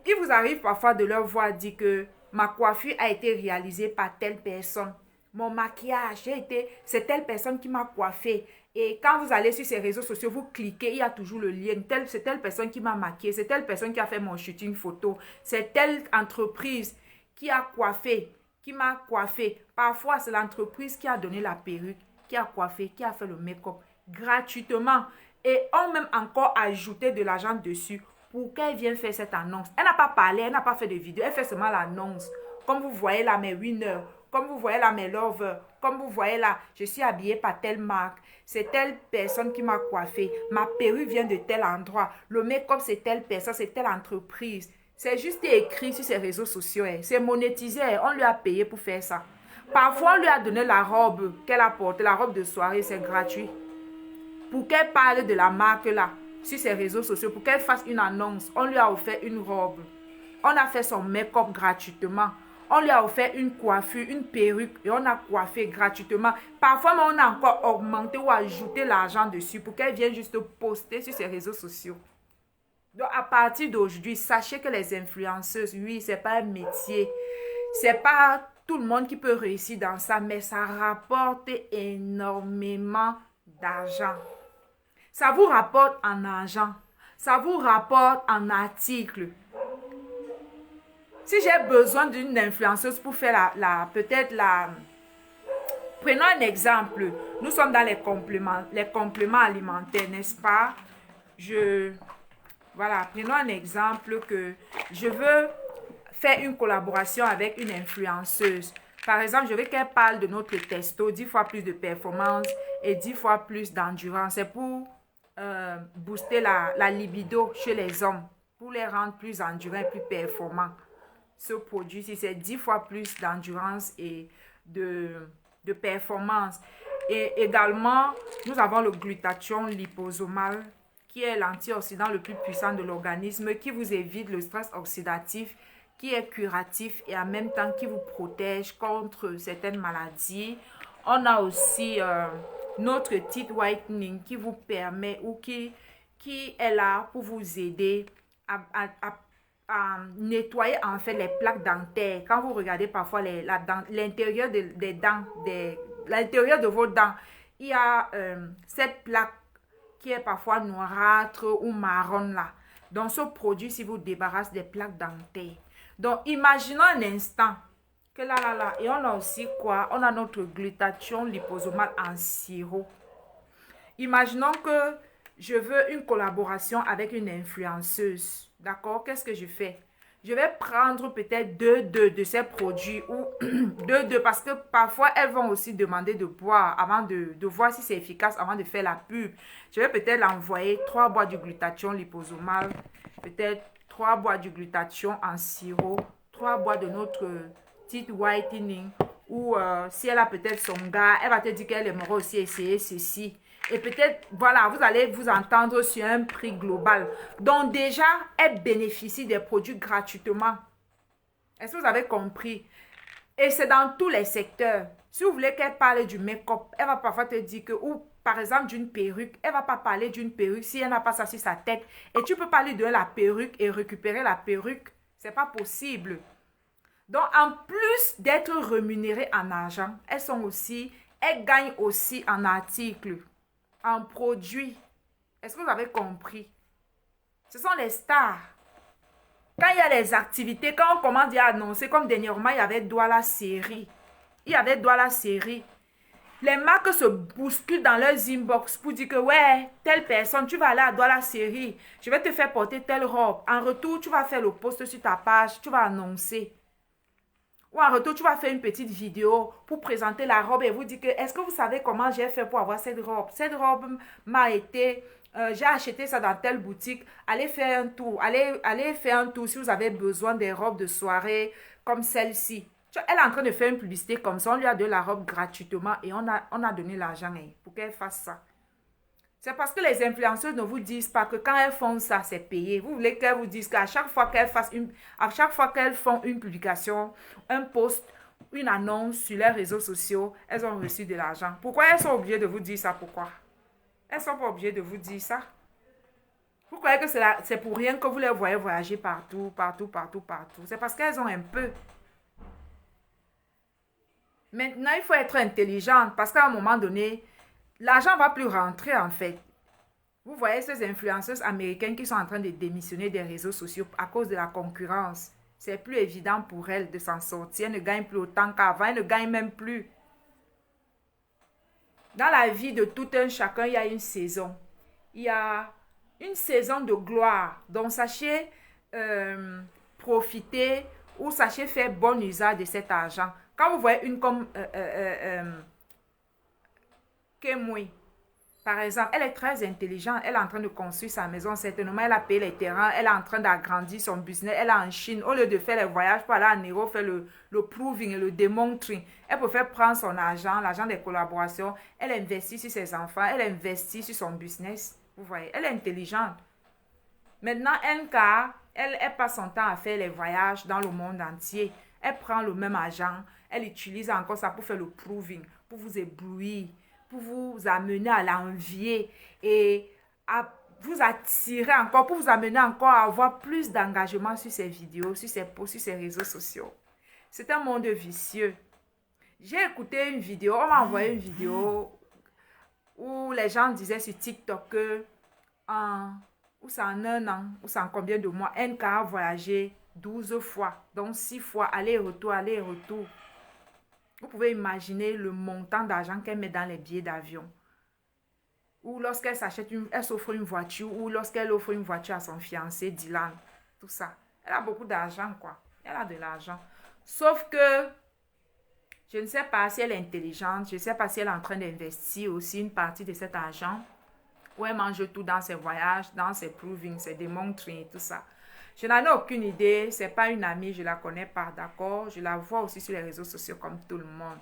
il vous arrive parfois de leur voir dire que ma coiffure a été réalisée par telle personne. Mon maquillage, c'est telle personne qui m'a coiffé. Et quand vous allez sur ces réseaux sociaux, vous cliquez, il y a toujours le lien. C'est telle personne qui m'a maquillée, c'est telle personne qui a fait mon shooting photo. C'est telle entreprise qui a coiffé, qui m'a coiffé. Parfois, c'est l'entreprise qui a donné la perruque, qui a coiffé, qui a fait le make-up gratuitement. Et ont même encore ajouté de l'argent dessus pour qu'elle vienne faire cette annonce. Elle n'a pas parlé, elle n'a pas fait de vidéo, elle fait seulement l'annonce. Comme vous voyez là, mes winners, comme vous voyez là, mes lovers, comme vous voyez là, je suis habillée par telle marque. C'est telle personne qui m'a coiffé. Ma perruque vient de tel endroit. Le make-up, c'est telle personne, c'est telle entreprise. C'est juste écrit sur ses réseaux sociaux. C'est monétisé. On lui a payé pour faire ça. Parfois, on lui a donné la robe qu'elle a portée, la robe de soirée, c'est gratuit. Pour qu'elle parle de la marque là, sur ses réseaux sociaux, pour qu'elle fasse une annonce, on lui a offert une robe. On a fait son make-up gratuitement. On lui a offert une coiffure, une perruque et on a coiffé gratuitement. Parfois, on a encore augmenté ou ajouté l'argent dessus pour qu'elle vienne juste poster sur ses réseaux sociaux. Donc, à partir d'aujourd'hui, sachez que les influenceuses, oui, c'est pas un métier. C'est pas tout le monde qui peut réussir dans ça, mais ça rapporte énormément d'argent. Ça vous rapporte en argent. Ça vous rapporte en articles. Si j'ai besoin d'une influenceuse pour faire Prenons un exemple. Nous sommes dans les compléments alimentaires, n'est-ce pas? Voilà, prenons un exemple que je veux faire une collaboration avec une influenceuse. Par exemple, je veux qu'elle parle de notre testo, 10 fois plus de performance et 10 fois plus d'endurance. C'est pour booster la libido chez les hommes, pour les rendre plus endurants et plus performants. Ce produit-ci, c'est 10 fois plus d'endurance et de performance. Et également, nous avons le glutathion liposomal, qui est l'antioxydant le plus puissant de l'organisme, qui vous évite le stress oxydatif, qui est curatif et en même temps qui vous protège contre certaines maladies. On a aussi notre teeth whitening qui vous permet ou qui est là pour vous aider à nettoyer en fait les plaques dentaires. Quand vous regardez parfois l'intérieur des dents, l'intérieur de vos dents, il y a cette plaque qui est parfois noirâtre ou marron là. Donc ce produit, si vous débarrasse des plaques dentaires. Donc imaginons un instant que là, et on a aussi quoi? On a notre glutathion liposomal en sirop. Imaginons que je veux une collaboration avec une influenceuse. D'accord? Qu'est-ce que je fais? Je vais prendre peut-être deux de ces produits ou deux parce que parfois elles vont aussi demander de boire avant de voir si c'est efficace avant de faire la pub. Je vais peut-être l'envoyer 3 boîtes du glutathion liposomal, peut-être 3 boîtes du glutathion en sirop, 3 boîtes de notre teeth whitening ou si elle a peut-être son gars, elle va te dire qu'elle aimerait aussi essayer ceci. Et peut-être, voilà, vous allez vous entendre sur un prix global. Donc déjà, elle bénéficie des produits gratuitement. Est-ce que vous avez compris? Et c'est dans tous les secteurs. Si vous voulez qu'elle parle du make-up, elle va parfois te dire que, ou par exemple d'une perruque, elle ne va pas parler d'une perruque si elle n'a pas ça sur sa tête. Et tu peux parler de la perruque et récupérer la perruque. Ce n'est pas possible. Donc en plus d'être rémunérées en argent, elles gagnent aussi en articles, en produits. Est-ce que vous avez compris? Ce sont les stars. Quand il y a les activités, quand on commence à annoncer, comme dernièrement, il y avait Douala Série. Les marques se bousculent dans leurs inbox pour dire que, ouais, telle personne, tu vas aller à Douala Série. Je vais te faire porter telle robe. En retour, tu vas faire le post sur ta page, tu vas annoncer. Ou en retour, tu vas faire une petite vidéo pour présenter la robe et vous dire que, est-ce que vous savez comment j'ai fait pour avoir cette robe? Cette robe m'a été, j'ai acheté ça dans telle boutique. Allez faire un tour. Allez faire un tour si vous avez besoin des robes de soirée comme celle-ci. Elle est en train de faire une publicité comme ça. On lui a donné la robe gratuitement et on a donné l'argent pour qu'elle fasse ça. C'est parce que les influenceurs ne vous disent pas que quand elles font ça, c'est payé. Vous voulez qu'elles vous disent qu'à chaque fois qu'elles font une publication, un post, une annonce sur les réseaux sociaux, elles ont reçu de l'argent. Pourquoi elles sont obligées de vous dire ça? Pourquoi? Elles ne sont pas obligées de vous dire ça. Vous croyez que c'est pour rien que vous les voyez voyager partout. C'est parce qu'elles ont un peu. Maintenant, il faut être intelligente parce qu'à un moment donné, l'argent ne va plus rentrer en fait. Vous voyez ces influenceuses américaines qui sont en train de démissionner des réseaux sociaux à cause de la concurrence. C'est plus évident pour elles de s'en sortir. Elles ne gagnent plus autant qu'avant. Elles ne gagnent même plus. Dans la vie de tout un chacun, il y a une saison. Il y a une saison de gloire. Donc sachez profiter ou sachez faire bon usage de cet argent. Quand vous voyez une comme Kemwe, par exemple, elle est très intelligente, elle est en train de construire sa maison, certainement, elle a payé les terrains, elle est en train d'agrandir son business, elle est en Chine, au lieu de faire les voyages pour aller en Europe, faire le proving et le demonstring, elle préfère prendre son argent, l'argent des collaborations, elle investit sur ses enfants, elle investit sur son business, vous voyez, elle est intelligente. Maintenant, NK, elle passe son temps à faire les voyages dans le monde entier. Elle prend le même argent, elle utilise encore ça pour faire le proving, pour vous éblouir, pour vous amener à l'envier et à vous attirer encore, pour vous amener encore à avoir plus d'engagement sur ces vidéos, sur ces posts, sur ces réseaux sociaux. C'est un monde vicieux. J'ai écouté une vidéo, on m'a envoyé une vidéo où les gens disaient sur TikTok que ou c'est en un an, ou c'est en combien de mois, NK a voyagé 12 fois, donc 6 fois, aller-retour, aller-retour. Vous pouvez imaginer le montant d'argent qu'elle met dans les billets d'avion. Ou lorsqu'elle s'achète, elle s'offre une voiture, ou lorsqu'elle offre une voiture à son fiancé, Dylan, tout ça. Elle a beaucoup d'argent, quoi. Elle a de l'argent. Sauf que, je ne sais pas si elle est intelligente, je ne sais pas si elle est en train d'investir aussi une partie de cet argent, où elle mange tout dans ses voyages, dans ses provings, ses démontrings et tout ça. Je n'en ai aucune idée, ce n'est pas une amie, je ne la connais pas, d'accord? Je la vois aussi sur les réseaux sociaux comme tout le monde.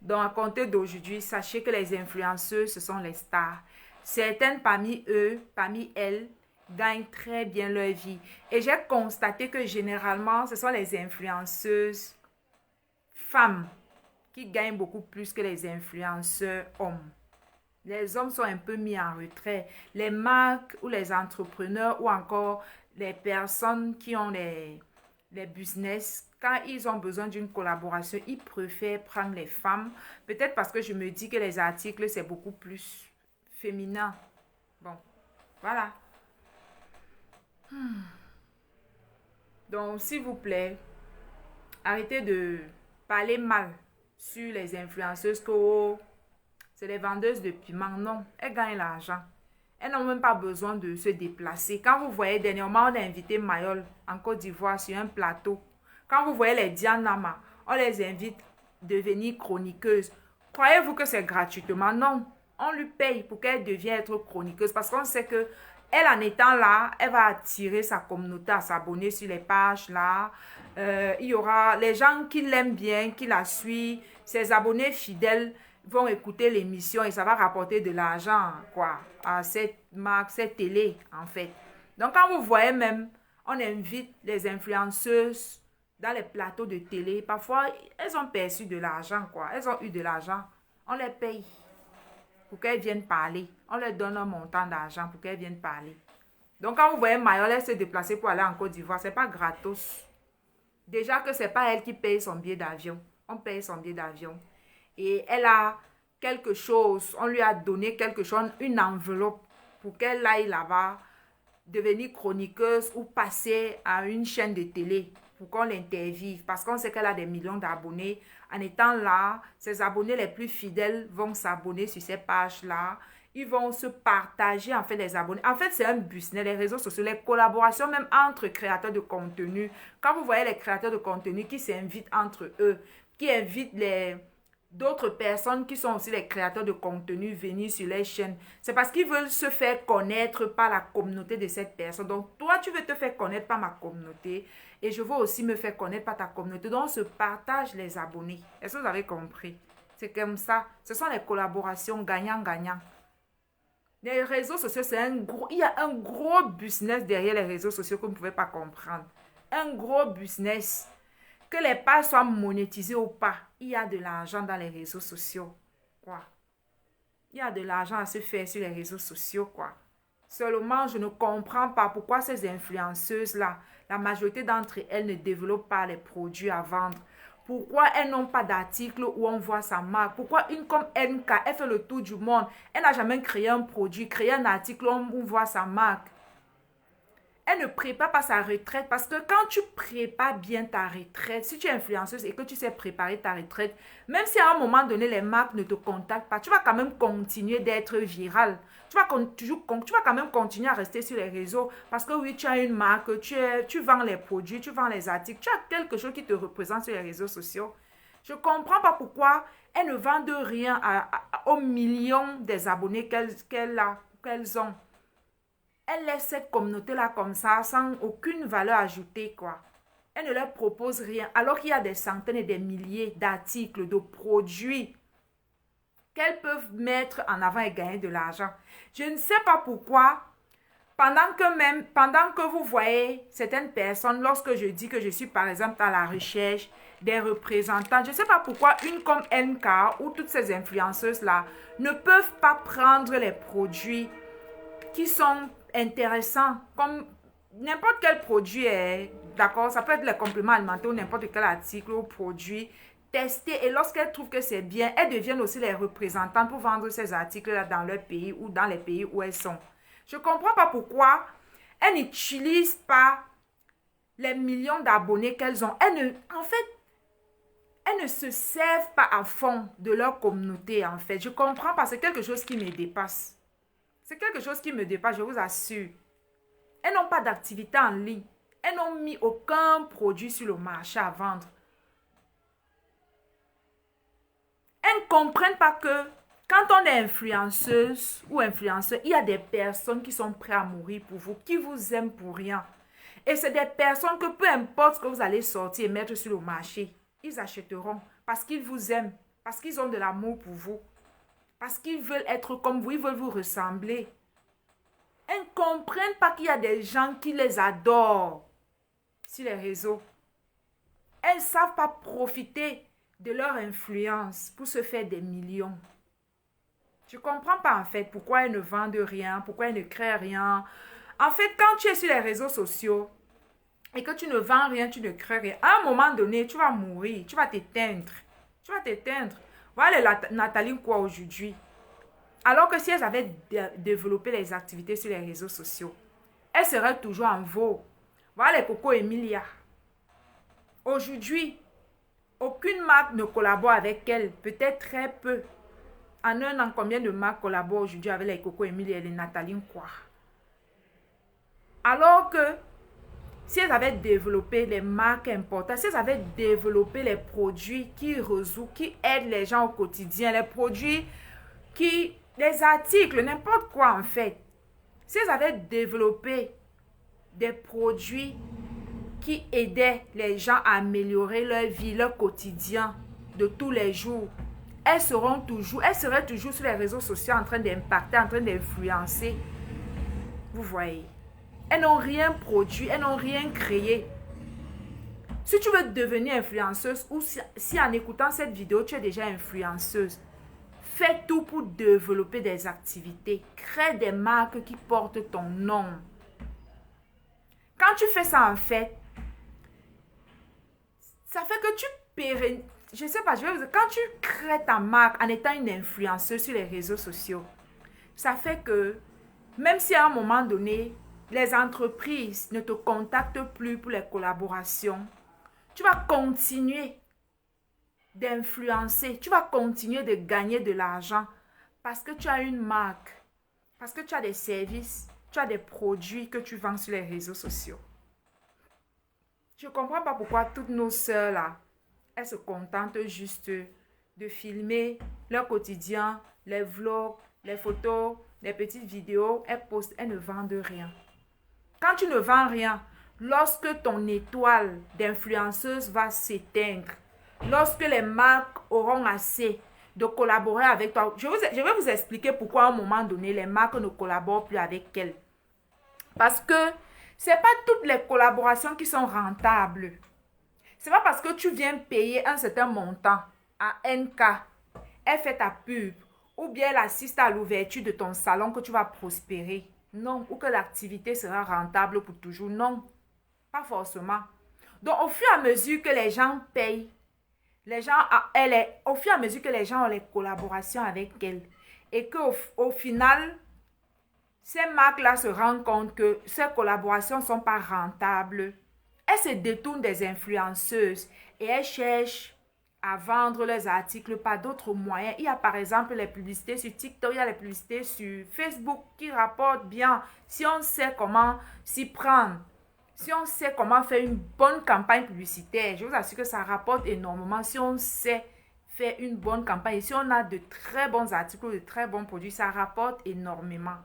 Donc, à compter d'aujourd'hui, sachez que les influenceuses, ce sont les stars. Certaines parmi elles, gagnent très bien leur vie. Et j'ai constaté que généralement, ce sont les influenceuses femmes qui gagnent beaucoup plus que les influenceurs hommes. Les hommes sont un peu mis en retrait. Les marques ou les entrepreneurs ou encore les personnes qui ont les business, quand ils ont besoin d'une collaboration, ils préfèrent prendre les femmes. Peut-être parce que je me dis que les articles, c'est beaucoup plus féminin. Bon, voilà. Donc, s'il vous plaît, arrêtez de parler mal sur les influenceuses que c'est les vendeuses de piment. Non, elles gagnent l'argent. Elles n'ont même pas besoin de se déplacer. Quand vous voyez, dernièrement, on a invité Mayol en Côte d'Ivoire sur un plateau. Quand vous voyez les Dianama, on les invite à devenir chroniqueuses. Croyez-vous que c'est gratuitement? Non. On lui paye pour qu'elle devienne être chroniqueuse parce qu'on sait que elle, en étant là, elle va attirer sa communauté à s'abonner sur les pages là. Il y aura les gens qui l'aiment bien, qui la suivent, ses abonnés fidèles vont écouter l'émission et ça va rapporter de l'argent, quoi, à cette marque, cette télé, en fait. Donc, quand vous voyez même, on invite les influenceuses dans les plateaux de télé. Parfois, elles ont perçu de l'argent, quoi. Elles ont eu de l'argent. On les paye pour qu'elles viennent parler. On leur donne un montant d'argent pour qu'elles viennent parler. Donc, quand vous voyez Mayol se déplacer pour aller en Côte d'Ivoire, ce n'est pas gratos. Déjà que ce n'est pas elle qui paye son billet d'avion. On paye son billet d'avion. Et elle a quelque chose, on lui a donné quelque chose, une enveloppe pour qu'elle aille là-bas, devenir chroniqueuse ou passer à une chaîne de télé pour qu'on l'interviewe. Parce qu'on sait qu'elle a des millions d'abonnés. En étant là, ses abonnés les plus fidèles vont s'abonner sur ces pages-là. Ils vont se partager en fait les abonnés. En fait, c'est un business, les réseaux sociaux, les collaborations même entre créateurs de contenu. Quand vous voyez les créateurs de contenu qui s'invitent entre eux, qui invitent d'autres personnes qui sont aussi les créateurs de contenu venir sur les chaînes, c'est parce qu'ils veulent se faire connaître par la communauté de cette personne. Donc, toi, tu veux te faire connaître par ma communauté et je veux aussi me faire connaître par ta communauté. Donc, on se partage les abonnés. Est-ce que vous avez compris? C'est comme ça. Ce sont les collaborations gagnant-gagnant. Les réseaux sociaux, il y a un gros business derrière les réseaux sociaux que vous ne pouvez pas comprendre. Un gros business. Que les pages soient monétisées ou pas, il y a de l'argent dans les réseaux sociaux. Quoi? Il y a de l'argent à se faire sur les réseaux sociaux, quoi. Seulement, je ne comprends pas pourquoi ces influenceuses-là, la majorité d'entre elles ne développent pas les produits à vendre. Pourquoi elles n'ont pas d'article où on voit sa marque? Pourquoi une comme NK, elle fait le tour du monde, elle n'a jamais créé un produit, créé un article où on voit sa marque? Elle ne prépare pas sa retraite parce que quand tu prépares bien ta retraite, si tu es influenceuse et que tu sais préparer ta retraite, même si à un moment donné les marques ne te contactent pas, tu vas quand même continuer d'être viral. Tu vas quand même continuer à rester sur les réseaux parce que oui, tu as une marque, tu vends les produits, tu vends les articles, tu as quelque chose qui te représente sur les réseaux sociaux. Je ne comprends pas pourquoi elles ne vendent rien aux millions des abonnés qu'elles ont. Elle laisse cette communauté-là comme ça, sans aucune valeur ajoutée, quoi. Elle ne leur propose rien, alors qu'il y a des centaines et des milliers d'articles, de produits qu'elles peuvent mettre en avant et gagner de l'argent. Je ne sais pas pourquoi pendant que vous voyez certaines personnes, lorsque je dis que je suis par exemple à la recherche des représentants, je ne sais pas pourquoi une comme NK ou toutes ces influenceuses-là ne peuvent pas prendre les produits qui sont intéressants, comme n'importe quel produit est, d'accord, ça peut être les compléments alimentaires ou n'importe quel article ou produit, tester, et lorsqu'elles trouvent que c'est bien, elles deviennent aussi les représentants pour vendre ces articles-là dans leur pays ou dans les pays où elles sont. Je ne comprends pas pourquoi elles n'utilisent pas les millions d'abonnés qu'elles ont. Elles ne se servent pas à fond de leur communauté, en fait. Je comprends pas, c'est quelque chose qui me dépasse. C'est quelque chose qui me dépasse, je vous assure. Elles n'ont pas d'activité en ligne. Elles n'ont mis aucun produit sur le marché à vendre. Elles ne comprennent pas que quand on est influenceuse ou influenceur, il y a des personnes qui sont prêtes à mourir pour vous, qui vous aiment pour rien. Et c'est des personnes que peu importe ce que vous allez sortir et mettre sur le marché, ils achèteront parce qu'ils vous aiment, parce qu'ils ont de l'amour pour vous, parce qu'ils veulent être comme vous, ils veulent vous ressembler. Elles ne comprennent pas qu'il y a des gens qui les adorent sur les réseaux. Elles ne savent pas profiter de leur influence pour se faire des millions. Je ne comprends pas en fait pourquoi elles ne vendent rien, pourquoi elles ne créent rien. En fait, quand tu es sur les réseaux sociaux et que tu ne vends rien, tu ne crées rien, à un moment donné, tu vas mourir, tu vas t'éteindre. Tu vas t'éteindre. Voilà Nathalie quoi aujourd'hui. Alors que si elles avaient développé les activités sur les réseaux sociaux, elles seraient toujours en vogue. Voilà les Coco Emilia. Aujourd'hui, aucune marque ne collabore avec elle, peut-être très peu. En un an, combien de marques collaborent aujourd'hui avec les Coco Emilia et les Nathalie quoi? Alors que si elles avaient développé les marques importantes, si elles avaient développé les produits qui aident les gens au quotidien, les produits les articles, n'importe quoi en fait. Si elles avaient développé des produits qui aidaient les gens à améliorer leur vie, leur quotidien de tous les jours, elles seraient toujours sur les réseaux sociaux en train d'impacter, en train d'influencer. Vous voyez. Elles n'ont rien produit, elles n'ont rien créé. Si tu veux devenir influenceuse ou si en écoutant cette vidéo, tu es déjà influenceuse, fais tout pour développer des activités. Crée des marques qui portent ton nom. Quand tu fais ça en fait, ça fait que tu pérennises. Je sais pas, quand tu crées ta marque en étant une influenceuse sur les réseaux sociaux, ça fait que même si à un moment donné, les entreprises ne te contactent plus pour les collaborations, tu vas continuer d'influencer, tu vas continuer de gagner de l'argent parce que tu as une marque, parce que tu as des services, tu as des produits que tu vends sur les réseaux sociaux. Je ne comprends pas pourquoi toutes nos sœurs là, elles se contentent juste de filmer leur quotidien, les vlogs, les photos, les petites vidéos, elles postent, elles ne vendent rien. Quand tu ne vends rien, lorsque ton étoile d'influenceuse va s'éteindre, lorsque les marques auront assez de collaborer avec toi, je vais vous expliquer pourquoi à un moment donné, les marques ne collaborent plus avec elles. Parce que ce n'est pas toutes les collaborations qui sont rentables. Ce n'est pas parce que tu viens payer un certain montant à NK, elle fait ta pub, ou bien elle assiste à l'ouverture de ton salon que tu vas prospérer. Non, ou que l'activité sera rentable pour toujours. Non, pas forcément. Donc, au fur et à mesure que les gens payent, au fur et à mesure que les gens ont les collaborations avec elle, et qu'au final, ces marques-là se rendent compte que ces collaborations ne sont pas rentables, elles se détournent des influenceuses et elles cherchent à vendre leurs articles par d'autres moyens. Il y a par exemple les publicités sur TikTok, il y a les publicités sur Facebook qui rapportent bien. Si on sait comment s'y prendre, si on sait comment faire une bonne campagne publicitaire, je vous assure que ça rapporte énormément. Si on sait faire une bonne campagne, si on a de très bons articles, de très bons produits, ça rapporte énormément.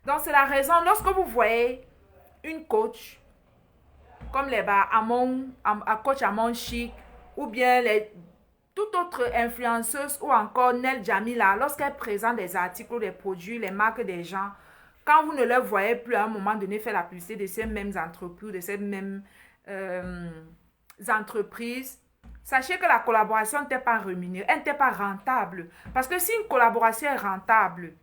Donc c'est la raison, lorsque vous voyez une coach, comme les coach Amon Chic, ou bien toute autre influenceuse ou encore Nel Jamila, lorsqu'elle présente des articles, des produits, les marques des gens, quand vous ne leur voyez plus à un moment donné faire la publicité de ces mêmes entreprises, de ces mêmes entreprises, sachez que la collaboration n'était pas rémunérée, elle n'était pas rentable. Parce que si une collaboration est rentable,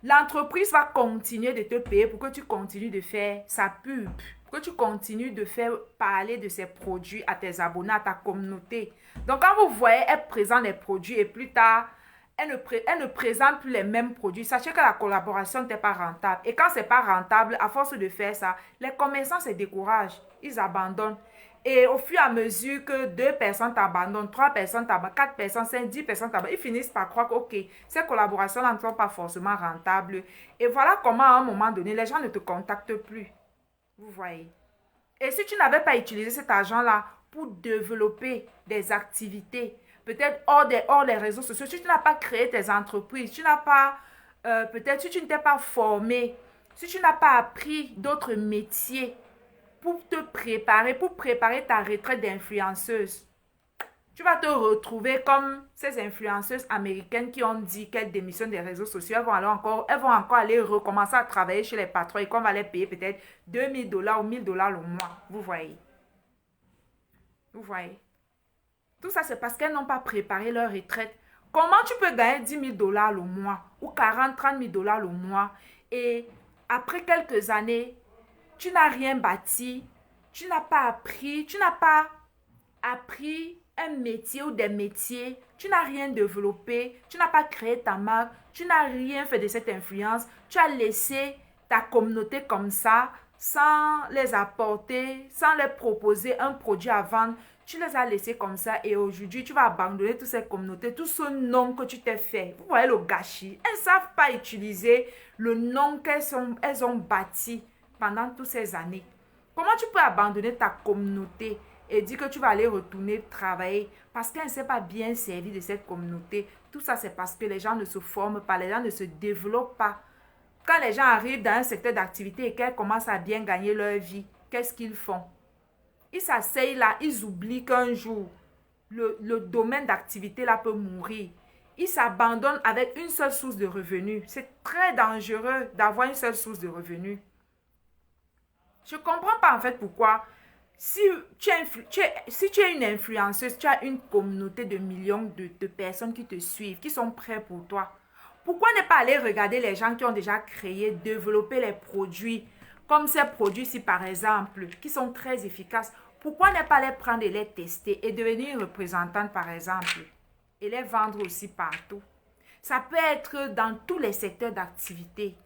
l'entreprise va continuer de te payer pour que tu continues de faire sa pub, pour que tu continues de faire parler de ses produits à tes abonnés, à ta communauté. Donc, quand vous voyez, elle présente les produits et plus tard, elle ne présente plus les mêmes produits. Sachez que la collaboration n'était pas rentable. Et quand ce n'est pas rentable, à force de faire ça, les commerçants se découragent. Ils abandonnent. Et au fur et à mesure que 2 personnes t'abandonnent, 3 personnes t'abandonnent, 4 personnes, 5, 10 personnes t'abandonnent, ils finissent par croire que, ok, ces collaborations-là ne sont pas forcément rentables. Et voilà comment, à un moment donné, les gens ne te contactent plus. Vous voyez. Et si tu n'avais pas utilisé cet argent-là pour développer des activités, peut-être hors des réseaux sociaux, si tu n'as pas créé tes entreprises, tu n'as pas, peut-être si tu ne t'es pas formé, si tu n'as pas appris d'autres métiers pour te préparer, pour préparer ta retraite d'influenceuse, tu vas te retrouver comme ces influenceuses américaines qui ont dit qu'elles démissionnent des réseaux sociaux. Elles vont encore aller recommencer à travailler chez les patrons et qu'on va les payer peut-être $2,000 ou $1,000 le mois. Vous voyez. Vous voyez. Tout ça, c'est parce qu'elles n'ont pas préparé leur retraite. Comment tu peux gagner $10,000 le mois ou 40, $30,000 le mois et après quelques années, tu n'as rien bâti, tu n'as pas appris un métier ou des métiers, tu n'as rien développé, tu n'as pas créé ta marque, tu n'as rien fait de cette influence, tu as laissé ta communauté comme ça, sans les apporter, sans leur proposer un produit à vendre, tu les as laissés comme ça et aujourd'hui, tu vas abandonner toutes ces communautés, tout ce nom que tu t'es fait. Vous voyez le gâchis. Elles ne savent pas utiliser le nom qu'elles ont bâti pendant toutes ces années. Comment tu peux abandonner ta communauté et dire que tu vas aller retourner travailler parce qu'elle ne s'est pas bien servie de cette communauté? Tout ça, c'est parce que les gens ne se forment pas, les gens ne se développent pas. Quand les gens arrivent dans un secteur d'activité et qu'elles commencent à bien gagner leur vie, qu'est-ce qu'ils font? Ils s'asseyent là, ils oublient qu'un jour, le domaine d'activité là peut mourir. Ils s'abandonnent avec une seule source de revenus. C'est très dangereux d'avoir une seule source de revenus. Je ne comprends pas en fait pourquoi. Si tu es une influenceuse, tu as une communauté de millions de personnes qui te suivent, qui sont prêts pour toi. Pourquoi ne pas aller regarder les gens qui ont déjà créé, développé les produits, comme ces produits-ci par exemple, qui sont très efficaces? Pourquoi ne pas les prendre et les tester et devenir une représentante par exemple et les vendre aussi partout? Ça peut être dans tous les secteurs d'activité.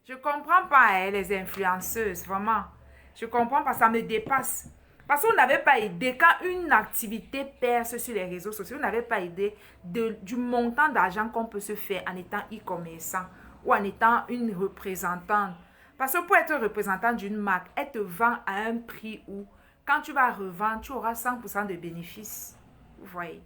Je ne comprends pas hein, les influenceuses, vraiment. Je ne comprends pas, ça me dépasse. Parce que vous n'avez pas idée, quand une activité perce sur les réseaux sociaux, vous n'avez pas idée du montant d'argent qu'on peut se faire en étant e-commerçant ou en étant une représentante. Parce que pour être représentante d'une marque, elle te vend à un prix où, quand tu vas revendre, tu auras 100% de bénéfices. Vous voyez.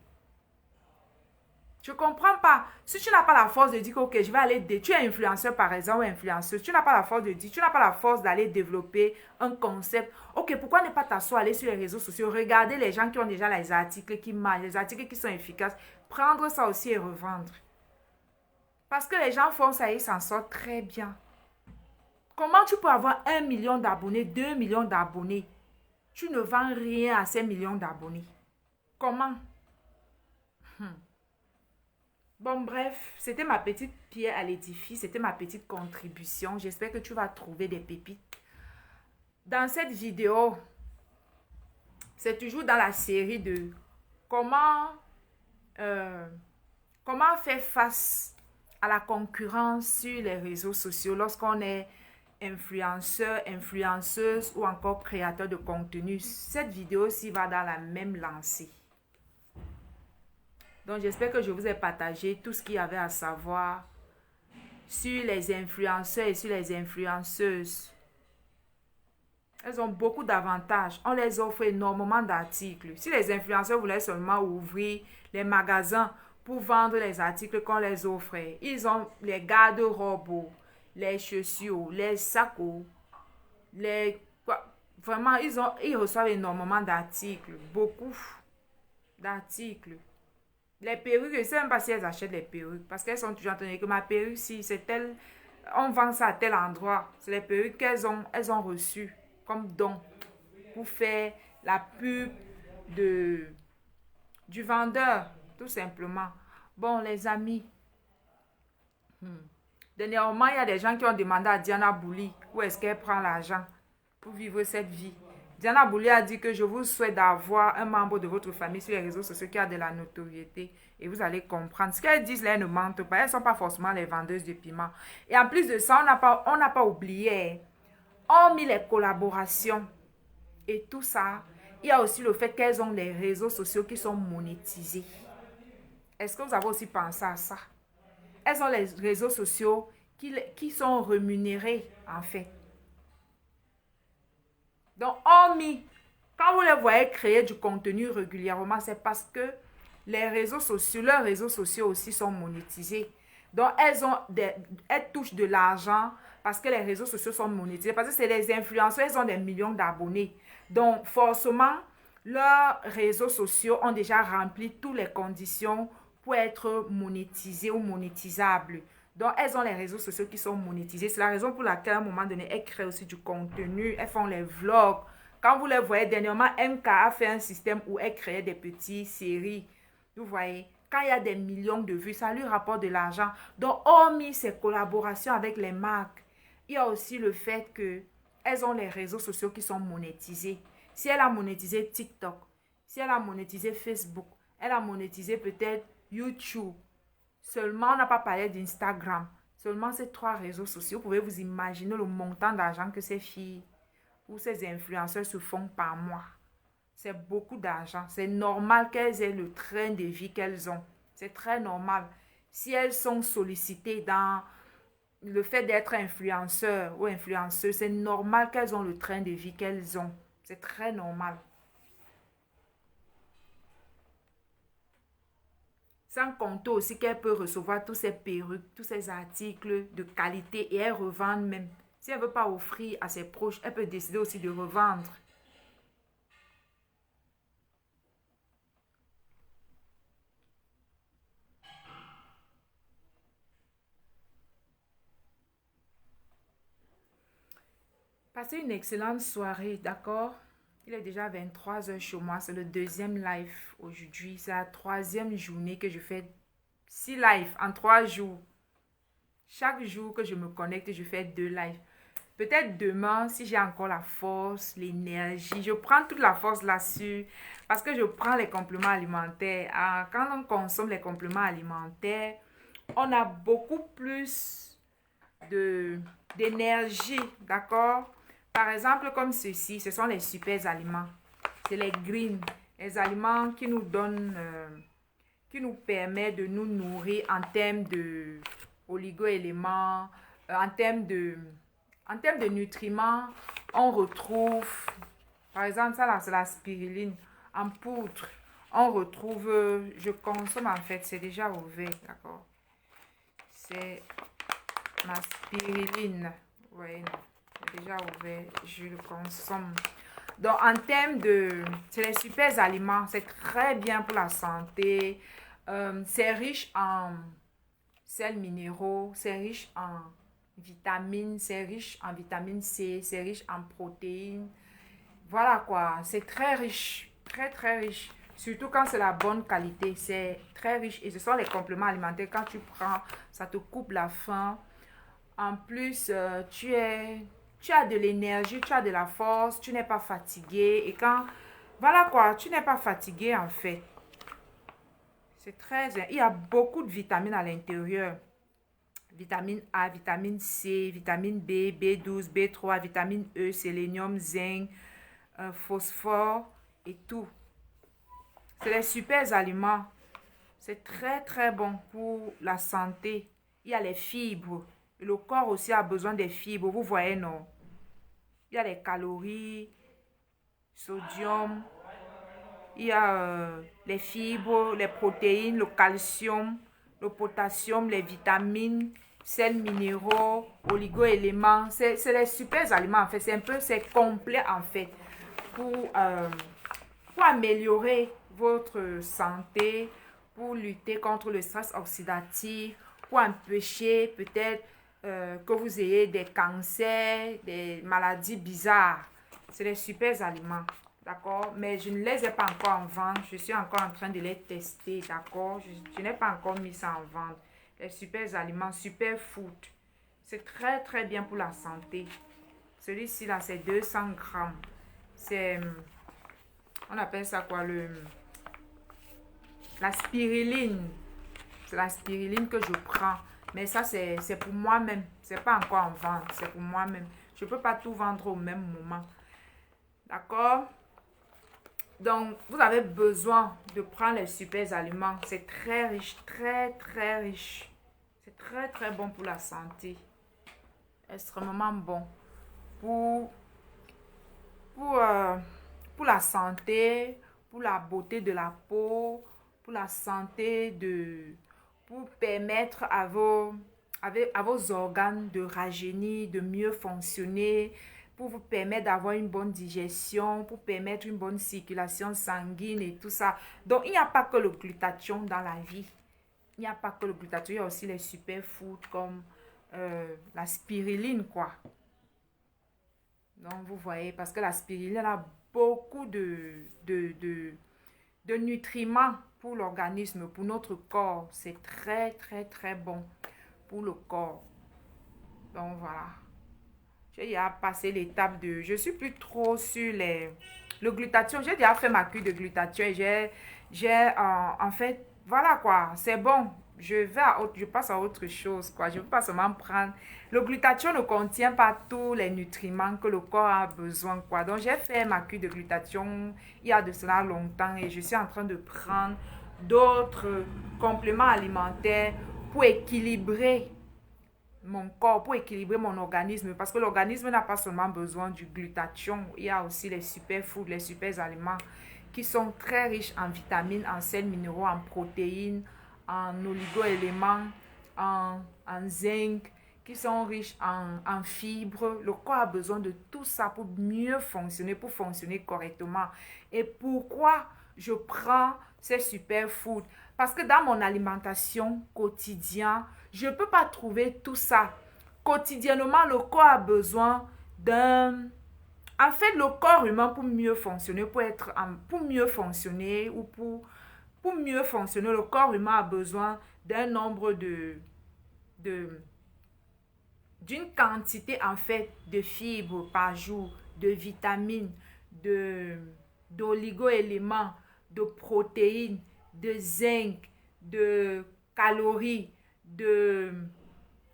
Je ne comprends pas. Si tu n'as pas la force de dire que ok, je vais aller, tu es influenceur par exemple ou influenceuse, tu n'as pas la force de dire, tu n'as pas la force d'aller développer un concept. Ok, pourquoi ne pas t'asseoir, aller sur les réseaux sociaux, regarder les gens qui ont déjà les articles qui marchent, les articles qui sont efficaces, prendre ça aussi et revendre. Parce que les gens font ça et ils s'en sortent très bien. Comment tu peux avoir 1 million d'abonnés, 2 millions d'abonnés? Tu ne vends rien à ces millions d'abonnés. Comment? Bon, bref, c'était ma petite pierre à l'édifice, c'était ma petite contribution. J'espère que tu vas trouver des pépites. Dans cette vidéo, c'est toujours dans la série de comment faire face à la concurrence sur les réseaux sociaux lorsqu'on est influenceur, influenceuse ou encore créateur de contenu. Cette vidéo-ci va dans la même lancée. Donc, j'espère que je vous ai partagé tout ce qu'il y avait à savoir sur les influenceurs et sur les influenceuses. Elles ont beaucoup d'avantages. On les offre énormément d'articles. Si les influenceurs voulaient seulement ouvrir les magasins pour vendre les articles qu'on les offre, ils ont les garde-robes, les chaussures, les sacs, vraiment, ils reçoivent énormément d'articles. Beaucoup d'articles. Les perruques, je ne sais même pas si elles achètent les perruques. Parce qu'elles sont toujours en train de dire que ma perruque, si c'est tel On vend ça à tel endroit. C'est les perruques elles ont reçues comme don pour faire la pub du vendeur, tout simplement. Bon, les amis, dernièrement, il y a des gens qui ont demandé à Diana Bouli où est-ce qu'elle prend l'argent pour vivre cette vie. Diana Bouli a dit que je vous souhaite d'avoir un membre de votre famille sur les réseaux sociaux qui a de la notoriété. Et vous allez comprendre. Ce qu'elles disent là, elles ne mentent pas. Elles ne sont pas forcément les vendeuses de piment. Et en plus de ça, on n'a pas oublié. Hormis les collaborations et tout ça, il y a aussi le fait qu'elles ont les réseaux sociaux qui sont monétisés. Est-ce que vous avez aussi pensé à ça? Elles ont les réseaux sociaux qui sont rémunérés, en fait. Donc, hormis, quand vous les voyez créer du contenu régulièrement, c'est parce que les réseaux sociaux, leurs réseaux sociaux aussi sont monétisés. Donc, elles touchent de l'argent parce que les réseaux sociaux sont monétisés. Parce que c'est les influenceurs, ils ont des millions d'abonnés. Donc, forcément, leurs réseaux sociaux ont déjà rempli toutes les conditions pour être monétisés ou monétisables. Donc, elles ont les réseaux sociaux qui sont monétisés. C'est la raison pour laquelle, à un moment donné, elles créent aussi du contenu. Elles font les vlogs. Quand vous les voyez, dernièrement, MK a fait un système où elle créait des petites séries. Vous voyez, quand il y a des millions de vues, ça lui rapporte de l'argent. Donc, hormis ces collaborations avec les marques, il y a aussi le fait qu'elles ont les réseaux sociaux qui sont monétisés. Si elle a monétisé TikTok, si elle a monétisé Facebook, elle a monétisé peut-être YouTube. Seulement, on n'a pas parlé d'Instagram. Seulement ces 3 réseaux sociaux. Vous pouvez vous imaginer le montant d'argent que ces filles ou ces influenceurs se font par mois. C'est beaucoup d'argent. C'est normal qu'elles aient le train de vie qu'elles ont. C'est très normal. Si elles sont sollicitées dans le fait d'être influenceur ou influenceuse, c'est normal qu'elles ont le train de vie qu'elles ont. C'est très normal. Sans compter aussi qu'elle peut recevoir tous ces perruques, tous ces articles de qualité et elle revend même. Si elle ne veut pas offrir à ses proches, elle peut décider aussi de revendre. Passez une excellente soirée, d'accord? Il est déjà 23h chez moi. C'est le 2e live aujourd'hui. C'est la 3e journée que je fais 6 lives en 3 jours. Chaque jour que je me connecte, je fais 2 lives. Peut-être demain, si j'ai encore la force, l'énergie, je prends toute la force là-dessus parce que je prends les compléments alimentaires. Quand on consomme les compléments alimentaires, on a beaucoup plus d'énergie, d'accord? Par exemple, comme ceci, ce sont les super aliments. C'est les greens, les aliments qui nous donnent, qui nous permettent de nous nourrir en termes de oligo-éléments, en termes de nutriments. On retrouve, par exemple, ça là, c'est la spiruline en poudre. On retrouve, je consomme en fait, c'est déjà ouvert, d'accord? C'est ma spiruline, ouais. Déjà ouvert, je le consomme. Donc, en termes c'est les super aliments, c'est très bien pour la santé. C'est riche en sels minéraux, c'est riche en vitamines, c'est riche en vitamine C, c'est riche en protéines. Voilà quoi, c'est très riche, très très riche. Surtout quand c'est la bonne qualité, c'est très riche. Et ce sont les compléments alimentaires. Quand tu prends, ça te coupe la faim. En plus, tu as de l'énergie, tu as de la force, tu n'es pas fatigué. Et quand, voilà quoi, tu n'es pas fatigué en fait. C'est très, il y a beaucoup de vitamines à l'intérieur. Vitamine A, vitamine C, vitamine B, B12, B3, vitamine E, sélénium, zinc, phosphore et tout. C'est les super aliments. C'est très très bon pour la santé. Il y a les fibres. Et le corps aussi a besoin des fibres. Vous voyez, non? Il y a les calories, sodium. Il y a les fibres, les protéines, le calcium, le potassium, les vitamines, sels minéraux, oligo-éléments. C'est les super aliments en fait. C'est un peu, c'est complet en fait. Pour améliorer votre santé, pour lutter contre le stress oxydatif, pour empêcher peut-être que vous ayez des cancers, des maladies bizarres. C'est des super aliments, d'accord? Mais je ne les ai pas encore en vente. Je suis encore en train de les tester, d'accord? Je n'ai pas encore mis ça en vente. Les super aliments, super food. C'est très, très bien pour la santé. Celui-ci, là, c'est 200 grammes. C'est, on appelle ça quoi, la spiruline. C'est la spiruline que je prends. Mais ça, c'est pour moi-même. C'est pas encore en vente. C'est pour moi-même. Je ne peux pas tout vendre au même moment. D'accord? Donc, vous avez besoin de prendre les super aliments. C'est très riche. Très, très riche. C'est très, très bon pour la santé. Extrêmement bon. Pour la santé, pour la beauté de la peau, pour la santé pour permettre à vos organes de rajeunir, de mieux fonctionner, pour vous permettre d'avoir une bonne digestion, pour permettre une bonne circulation sanguine et tout ça. Donc, il n'y a pas que le glutathion dans la vie. Il n'y a pas que le glutathion, il y a aussi les superfoods comme la spiruline, quoi. Donc, vous voyez, parce que la spiruline a beaucoup de nutriments pour l'organisme, pour notre corps. C'est très, très, très bon pour le corps. Donc, voilà. J'ai déjà passé l'étape de... Je suis plus trop sur le glutathion. J'ai déjà fait ma cure de glutathion et en fait, voilà quoi, c'est bon. Je passe à autre chose, quoi. Je ne veux pas seulement prendre... Le glutathion ne contient pas tous les nutriments que le corps a besoin, quoi. Donc, j'ai fait ma cure de glutathion il y a de cela longtemps et je suis en train de prendre d'autres compléments alimentaires pour équilibrer mon corps, pour équilibrer mon organisme. Parce que l'organisme n'a pas seulement besoin du glutathion. Il y a aussi les superfoods, les super aliments qui sont très riches en vitamines, en sels minéraux, en protéines, en oligo-éléments, en zinc, qui sont riches en fibres. Le corps a besoin de tout ça pour mieux fonctionner, pour fonctionner correctement. Et pourquoi je prends ces superfoods? Parce que dans mon alimentation quotidienne, je ne peux pas trouver tout ça. Quotidiennement, le corps a besoin d'un... En fait, le corps humain, pour mieux fonctionner, pour mieux fonctionner ou pour mieux fonctionner, le corps humain a besoin d'un nombre d'une quantité en fait de fibres par jour, de vitamines, d'oligo-éléments, de protéines, de zinc, de calories, de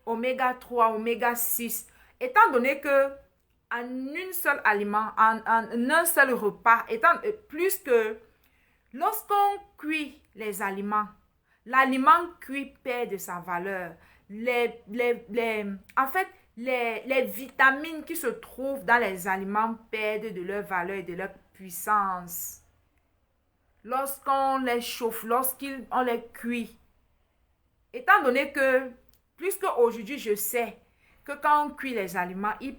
oméga 3, oméga 6. Étant donné que en une seule aliment, en un seul repas, plus que lorsqu'on cuit les aliments, l'aliment cuit perd de sa valeur. En fait, les vitamines qui se trouvent dans les aliments perdent de leur valeur et de leur puissance. Lorsqu'on les chauffe, lorsqu'on les cuit. Étant donné que, plus qu'aujourd'hui, je sais que quand on cuit les aliments, ils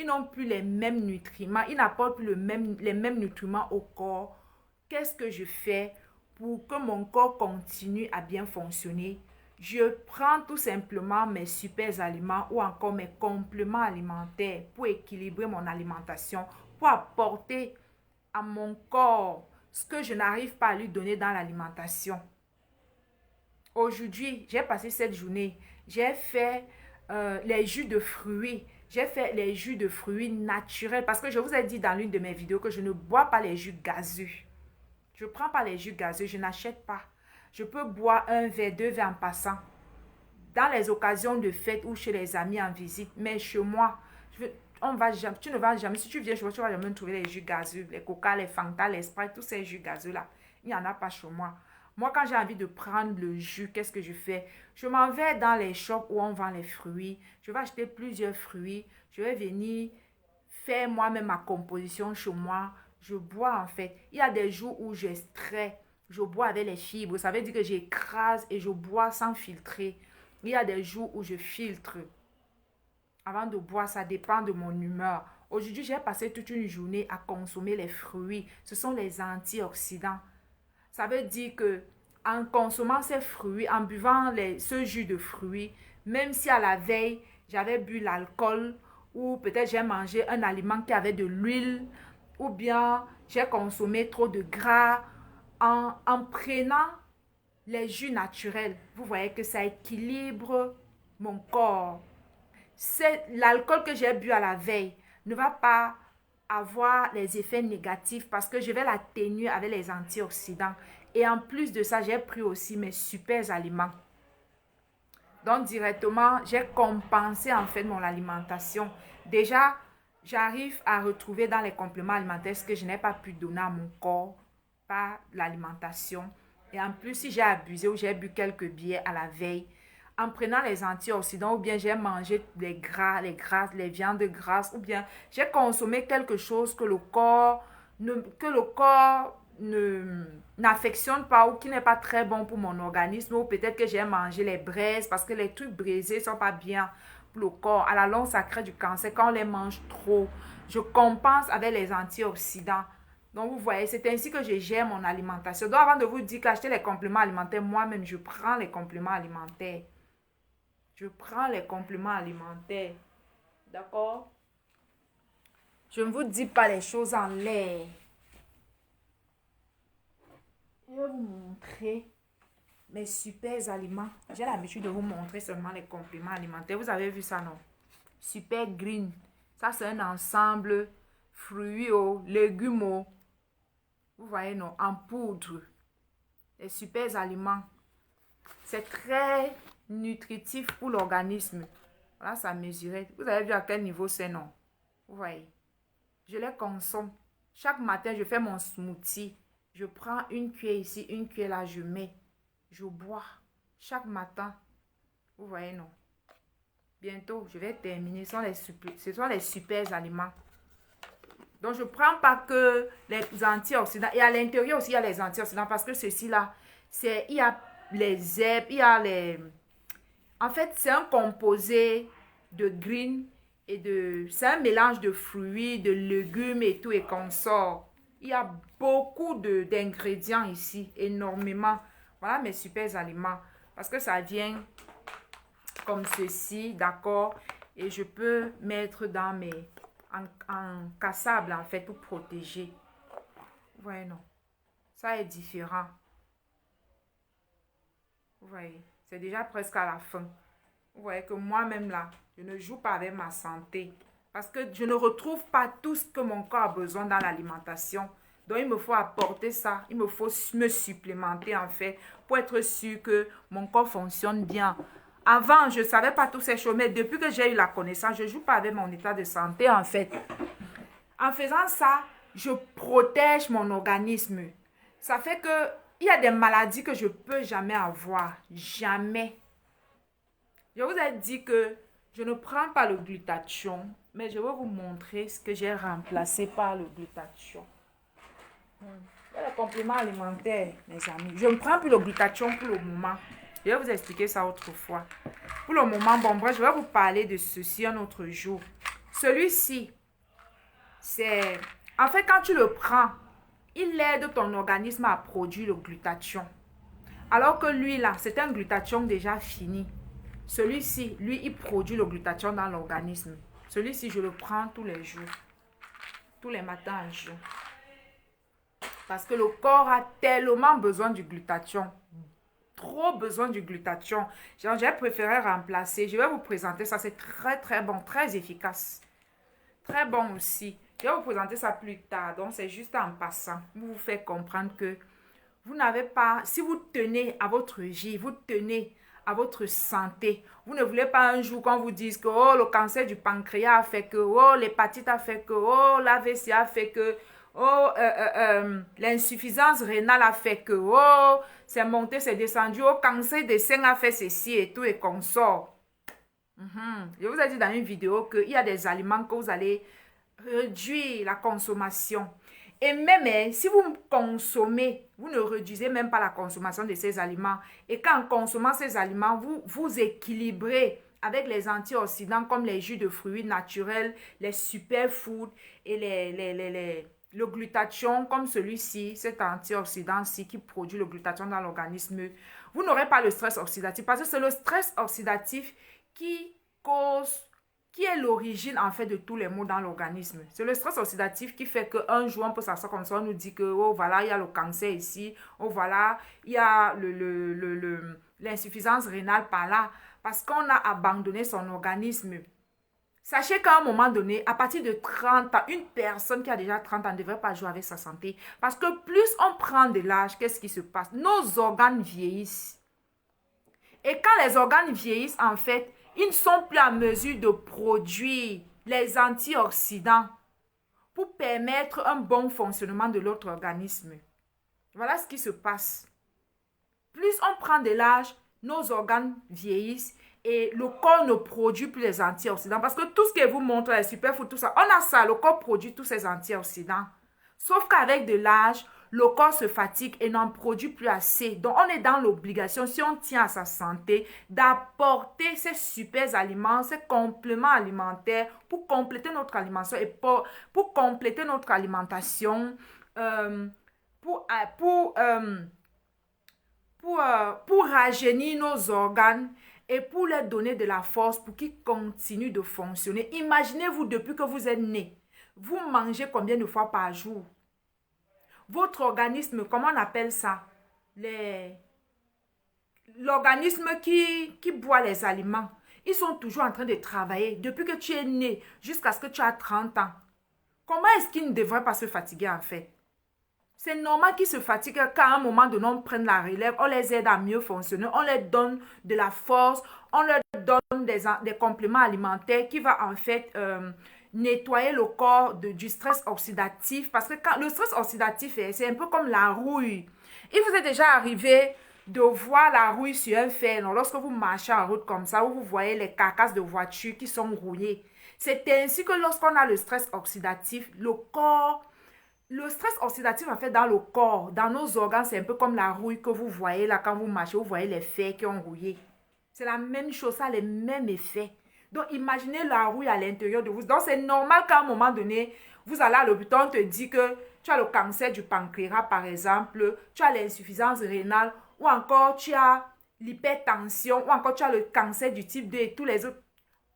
n'ont plus les mêmes nutriments, ils n'apportent plus les mêmes nutriments au corps. Qu'est-ce que je fais pour que mon corps continue à bien fonctionner? Je prends tout simplement mes super aliments ou encore mes compléments alimentaires pour équilibrer mon alimentation, pour apporter à mon corps ce que je n'arrive pas à lui donner dans l'alimentation. Aujourd'hui, j'ai passé cette journée, j'ai fait les jus de fruits. J'ai fait les jus de fruits naturels parce que je vous ai dit dans l'une de mes vidéos que je ne bois pas les jus gazeux. Je ne prends pas les jus gazeux, je n'achète pas. Je peux boire un verre, 2 verres en passant. Dans les occasions de fête ou chez les amis en visite. Mais chez moi, tu ne vas jamais, si tu viens chez moi, tu ne vas jamais trouver les jus gazeux, les Coca, les Fanta, les Sprite, tous ces jus gazeux là. Il n'y en a pas chez moi. Moi, quand j'ai envie de prendre le jus, qu'est-ce que je fais? Je m'en vais dans les shops où on vend les fruits. Je vais acheter plusieurs fruits. Je vais venir faire moi-même ma composition chez moi. Je bois en fait. Il y a des jours où j'extrais. Je bois avec les fibres. Ça veut dire que j'écrase et je bois sans filtrer. Il y a des jours où je filtre. Avant de boire, ça dépend de mon humeur. Aujourd'hui, j'ai passé toute une journée à consommer les fruits. Ce sont les antioxydants. Ça veut dire que en consommant ces fruits, en buvant ce jus de fruits, même si à la veille, j'avais bu l'alcool, ou peut-être j'ai mangé un aliment qui avait de l'huile, ou bien j'ai consommé trop de gras. En prenant les jus naturels, vous voyez que ça équilibre mon corps. C'est l'alcool que j'ai bu à la veille ne va pas avoir les effets négatifs parce que je vais l'atténuer avec les antioxydants. Et en plus de ça, j'ai pris aussi mes super aliments. Donc, directement, j'ai compensé en fait mon alimentation. Déjà, j'arrive à retrouver dans les compléments alimentaires ce que je n'ai pas pu donner à mon corps par l'alimentation. Et en plus, si j'ai abusé ou j'ai bu quelques bières à la veille, en prenant les antioxydants, ou bien j'ai mangé les gras, les viandes grasses, ou bien j'ai consommé quelque chose que le corps n'affectionne pas ou qui n'est pas très bon pour mon organisme, ou peut-être que j'ai mangé les braises parce que les trucs brisés ne sont pas bien pour le corps. À la longue, ça crée du cancer quand on les mange trop. Je compense avec les antioxydants. Donc, vous voyez, c'est ainsi que je gère mon alimentation. Donc, avant de vous dire qu'acheter les compléments alimentaires, moi-même, je prends les compléments alimentaires. Je prends les compléments alimentaires. D'accord? Je ne vous dis pas les choses en l'air. Je vais vous montrer mes super aliments. J'ai l'habitude de vous montrer seulement les compléments alimentaires. Vous avez vu ça, non? Super Green. Ça, c'est un ensemble fruits, légumes. Vous voyez, non? En poudre. Les super aliments. C'est très nutritif pour l'organisme. Voilà, ça mesurait. Vous avez vu à quel niveau c'est, non? Vous voyez. Je les consomme. Chaque matin, je fais mon smoothie. Je prends une cuillère ici, une cuillère là, je mets. Je bois chaque matin. Vous voyez, non? Bientôt, je vais terminer. Ce sont les super aliments. Donc, je ne prends pas que les antioxydants. Et à l'intérieur aussi, il y a les antioxydants. Parce que ceci-là, il y a les herbes, il y a les... En fait, c'est un composé de green et de... C'est un mélange de fruits, de légumes et tout et consorts. Il y a beaucoup d'ingrédients ici, énormément. Voilà mes super aliments. Parce que ça vient comme ceci, d'accord? Et je peux mettre dans mes... En cassable, en fait, pour protéger. Vous voyez, non? Ça est différent. Vous voyez, c'est déjà presque à la fin. Vous voyez que moi-même là, je ne joue pas avec ma santé. Parce que je ne retrouve pas tout ce que mon corps a besoin dans l'alimentation. Donc, il me faut apporter ça. Il me faut me supplémenter en fait pour être sûr que mon corps fonctionne bien. Avant, je ne savais pas toutes ces choses. Mais depuis que j'ai eu la connaissance, je ne joue pas avec mon état de santé en fait. En faisant ça, je protège mon organisme. Ça fait que il y a des maladies que je ne peux jamais avoir. Jamais. Je vous ai dit que je ne prends pas le glutathion, mais je vais vous montrer ce que j'ai remplacé par le glutathion. Il y a les compléments alimentaires, mes amis. Je ne prends plus le glutathion pour le moment. Je vais vous expliquer ça autrefois. Pour le moment, bon, bref, je vais vous parler de ceci un autre jour. Celui-ci, c'est... En fait, quand tu le prends, il aide ton organisme à produire le glutathion. Alors que lui, là, c'est un glutathion déjà fini. Celui-ci, lui, il produit le glutathion dans l'organisme. Celui-ci, je le prends tous les jours. Tous les matins à jour. Parce que le corps a tellement besoin du glutathion. Trop besoin du glutathion. J'ai préféré remplacer. Je vais vous présenter ça. C'est très, très bon. Très efficace. Très bon aussi. Je vais vous présenter ça plus tard. Donc, c'est juste en passant. Vous faites comprendre que vous n'avez pas... Si vous tenez à votre vie, vous tenez à votre santé. Vous ne voulez pas un jour qu'on vous dise que oh, le cancer du pancréas a fait que, oh, l'hépatite a fait que, oh, l'AVC a fait que, oh, l'insuffisance rénale a fait que, oh, c'est monté, c'est descendu, oh, cancer des seins a fait ceci et tout et qu'on sort. Je vous ai dit dans une vidéo qu'il y a des aliments que vous allez réduire la consommation. Et même si vous consommez, vous ne réduisez même pas la consommation de ces aliments. Et qu'en consommant ces aliments, vous équilibrez avec les antioxydants comme les jus de fruits naturels, les superfoods et le glutathion comme celui-ci, cet antioxydant-ci qui produit le glutathion dans l'organisme. Vous n'aurez pas le stress oxydatif parce que c'est le stress oxydatif qui cause qui est l'origine en fait de tous les maux dans l'organisme. C'est le stress oxydatif qui fait qu'un jour on peut s'asseoir comme ça, on nous dit que oh voilà, il y a le cancer ici, oh voilà, il y a l'insuffisance rénale par là, parce qu'on a abandonné son organisme. Sachez qu'à un moment donné, à partir de 30 ans, une personne qui a déjà 30 ans ne devrait pas jouer avec sa santé. Parce que plus on prend de l'âge, qu'est-ce qui se passe? Nos organes vieillissent. Et quand les organes vieillissent, en fait, ils ne sont plus en mesure de produire les antioxydants pour permettre un bon fonctionnement de notre organisme. Voilà ce qui se passe. Plus on prend de l'âge, nos organes vieillissent et le corps ne produit plus les antioxydants. Parce que tout ce que vous montre, les superfoods, tout ça, on a ça, le corps produit tous ces antioxydants. Sauf qu'avec de l'âge, le corps se fatigue et n'en produit plus assez. Donc, on est dans l'obligation, si on tient à sa santé, d'apporter ces super aliments, ces compléments alimentaires pour compléter notre alimentation et pour compléter notre alimentation, pour rajeunir nos organes et pour leur donner de la force pour qu'ils continuent de fonctionner. Imaginez-vous, depuis que vous êtes né, vous mangez combien de fois par jour? Votre organisme, comment on appelle ça? L'organisme qui boit les aliments. Ils sont toujours en train de travailler depuis que tu es né jusqu'à ce que tu as 30 ans. Comment est-ce qu'ils ne devraient pas se fatiguer en fait? C'est normal qu'ils se fatiguent quand à un moment donné on prenne la relève, on les aide à mieux fonctionner, on leur donne de la force, on leur donne des compléments alimentaires qui vont en fait nettoyer le corps du stress oxydatif. Parce que quand le stress oxydatif, c'est un peu comme la rouille. Il vous est déjà arrivé de voir la rouille sur un fer, non? Lorsque vous marchez en route comme ça, où vous voyez les carcasses de voitures qui sont rouillées. C'est ainsi que lorsqu'on a le stress oxydatif, le stress oxydatif, en fait, dans le corps, dans nos organes, c'est un peu comme la rouille que vous voyez là quand vous marchez, vous voyez les fers qui ont rouillé. C'est la même chose, ça a les mêmes effets. Donc, imaginez la rouille à l'intérieur de vous. Donc, c'est normal qu'à un moment donné, vous allez à l'hôpital, on te dit que tu as le cancer du pancréas, par exemple, tu as l'insuffisance rénale, ou encore tu as l'hypertension, ou encore tu as le cancer du type 2 et tous les autres.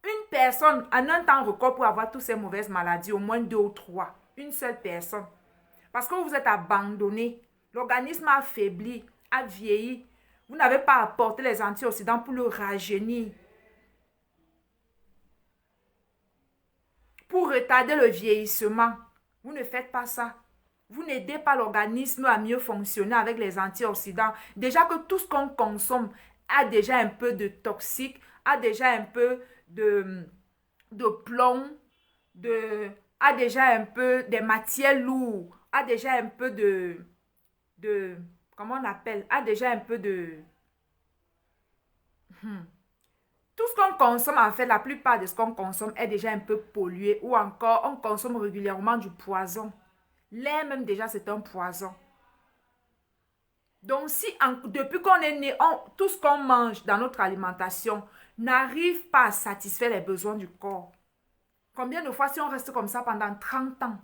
Une personne, en un temps record, pour avoir toutes ces mauvaises maladies, au moins 2 ou 3. Une seule personne. Parce que vous êtes abandonné. L'organisme a affaibli, a vieilli. Vous n'avez pas apporté les antioxydants pour le rajeunir. Pour retarder le vieillissement. Vous ne faites pas ça. Vous n'aidez pas l'organisme à mieux fonctionner avec les antioxydants. Déjà que tout ce qu'on consomme a déjà un peu de toxique, a déjà un peu de plomb, a déjà un peu des matières lourdes, a déjà un peu comment on appelle, a déjà un peu de... Tout ce qu'on consomme, en fait, la plupart de ce qu'on consomme est déjà un peu pollué ou encore on consomme régulièrement du poison. L'air même déjà, c'est un poison. Donc, si depuis qu'on est né, tout ce qu'on mange dans notre alimentation n'arrive pas à satisfaire les besoins du corps. Combien de fois si on reste comme ça pendant 30 ans,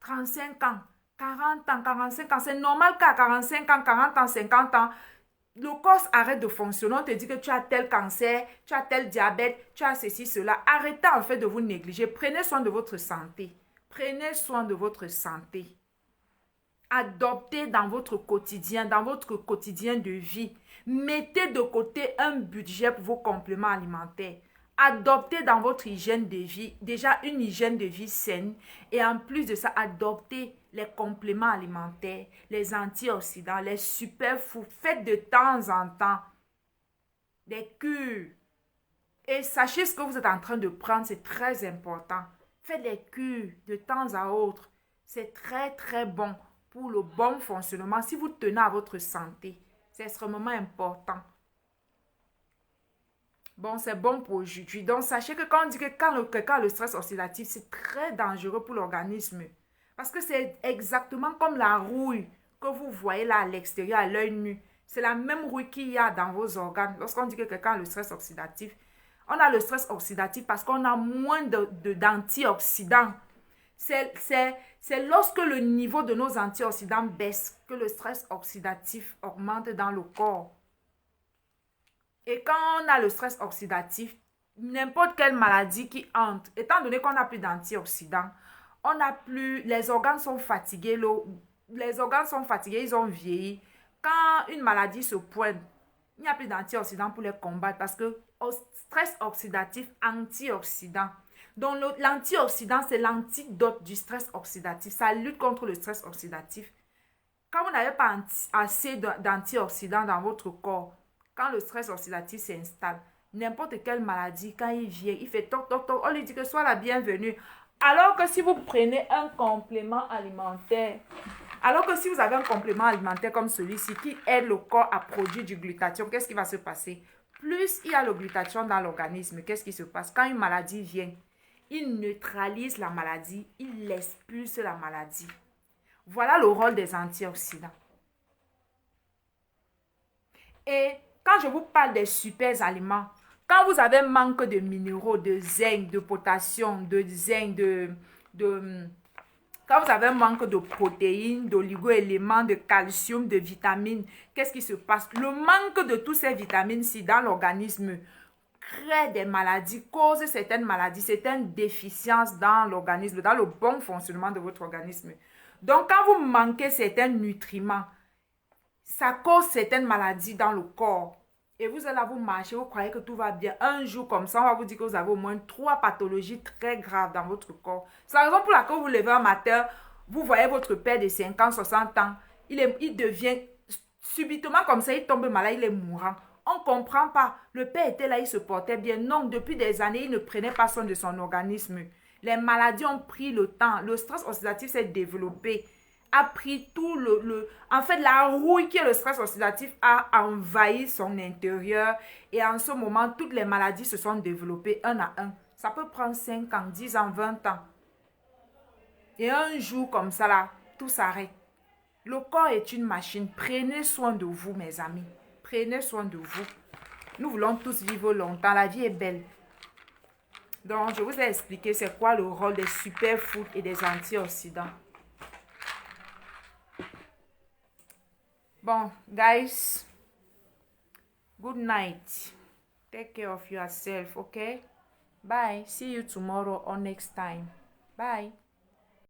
35 ans, 40 ans, 45 ans, c'est normal qu'à 45 ans, 40 ans, 50 ans, le corps arrête de fonctionner. On te dit que tu as tel cancer, tu as tel diabète, tu as ceci, cela. Arrêtez en fait de vous négliger. Prenez soin de votre santé. Prenez soin de votre santé. Adoptez dans votre quotidien de vie. Mettez de côté un budget pour vos compléments alimentaires. Adoptez dans votre hygiène de vie, déjà une hygiène de vie saine. Et en plus de ça, adoptez les compléments alimentaires, les antioxydants, les superfoods. Faites de temps en temps des cures. Et sachez ce que vous êtes en train de prendre, c'est très important. Faites des cures de temps à autre. C'est très très bon pour le bon fonctionnement. Si vous tenez à votre santé, c'est extrêmement important. Bon, c'est bon pour aujourd'hui. Donc, sachez que quand on dit que quand le stress oxydatif, c'est très dangereux pour l'organisme. Parce que c'est exactement comme la rouille que vous voyez là à l'extérieur, à l'œil nu. C'est la même rouille qu'il y a dans vos organes. Lorsqu'on dit que quelqu'un a le stress oxydatif, on a le stress oxydatif parce qu'on a moins d'antioxydants. C'est lorsque le niveau de nos antioxydants baisse que le stress oxydatif augmente dans le corps. Et quand on a le stress oxydatif, n'importe quelle maladie qui entre, étant donné qu'on n'a plus d'antioxydants, on n'a plus, les organes sont fatigués, les organes sont fatigués, ils ont vieilli. Quand une maladie se pointe, il n'y a plus d'antioxydants pour les combattre parce que stress oxydatif, antioxydant. Donc l'antioxydant, c'est l'antidote du stress oxydatif. Ça lutte contre le stress oxydatif. Quand vous n'avez pas assez d'antioxydants dans votre corps, quand le stress oxydatif s'installe, n'importe quelle maladie, quand il vient, il fait toc, toc, toc, on lui dit que sois la bienvenue. Alors que si vous prenez un complément alimentaire, alors que si vous avez un complément alimentaire comme celui-ci qui aide le corps à produire du glutathion, qu'est-ce qui va se passer? Plus il y a le glutathion dans l'organisme, qu'est-ce qui se passe? Quand une maladie vient, il neutralise la maladie, il expulse la maladie. Voilà le rôle des antioxydants. Et quand je vous parle des super aliments, quand vous avez un manque de minéraux, de zinc, de potassium, de zinc, quand vous avez un manque de protéines, d'oligo-éléments, de calcium, de vitamines, qu'est-ce qui se passe? Le manque de toutes ces vitamines-ci dans l'organisme crée des maladies, cause certaines maladies, certaines déficiences dans l'organisme, dans le bon fonctionnement de votre organisme. Donc, quand vous manquez certains nutriments, ça cause certaines maladies dans le corps. Et vous allez là, vous marchez, vous croyez que tout va bien. Un jour comme ça, on va vous dire que vous avez au moins 3 pathologies très graves dans votre corps. C'est la raison pour laquelle vous levez un matin, vous voyez votre père de 50, 60 ans, il devient subitement comme ça, il tombe malade, il est mourant. On ne comprend pas. Le père était là, il se portait bien. Non, depuis des années, il ne prenait pas soin de son organisme. Les maladies ont pris le temps. Le stress oxydatif s'est développé. A pris tout En fait, la rouille qui est le stress oxydatif a envahi son intérieur. Et en ce moment, toutes les maladies se sont développées un à un. Ça peut prendre 5 ans, 10 ans, 20 ans. Et un jour comme ça, là, tout s'arrête. Le corps est une machine. Prenez soin de vous, mes amis. Prenez soin de vous. Nous voulons tous vivre longtemps. La vie est belle. Donc, je vous ai expliqué c'est quoi le rôle des superfoods et des antioxydants. Bon, guys, good night. Take care of yourself, okay? Bye. See you tomorrow or next time. Bye.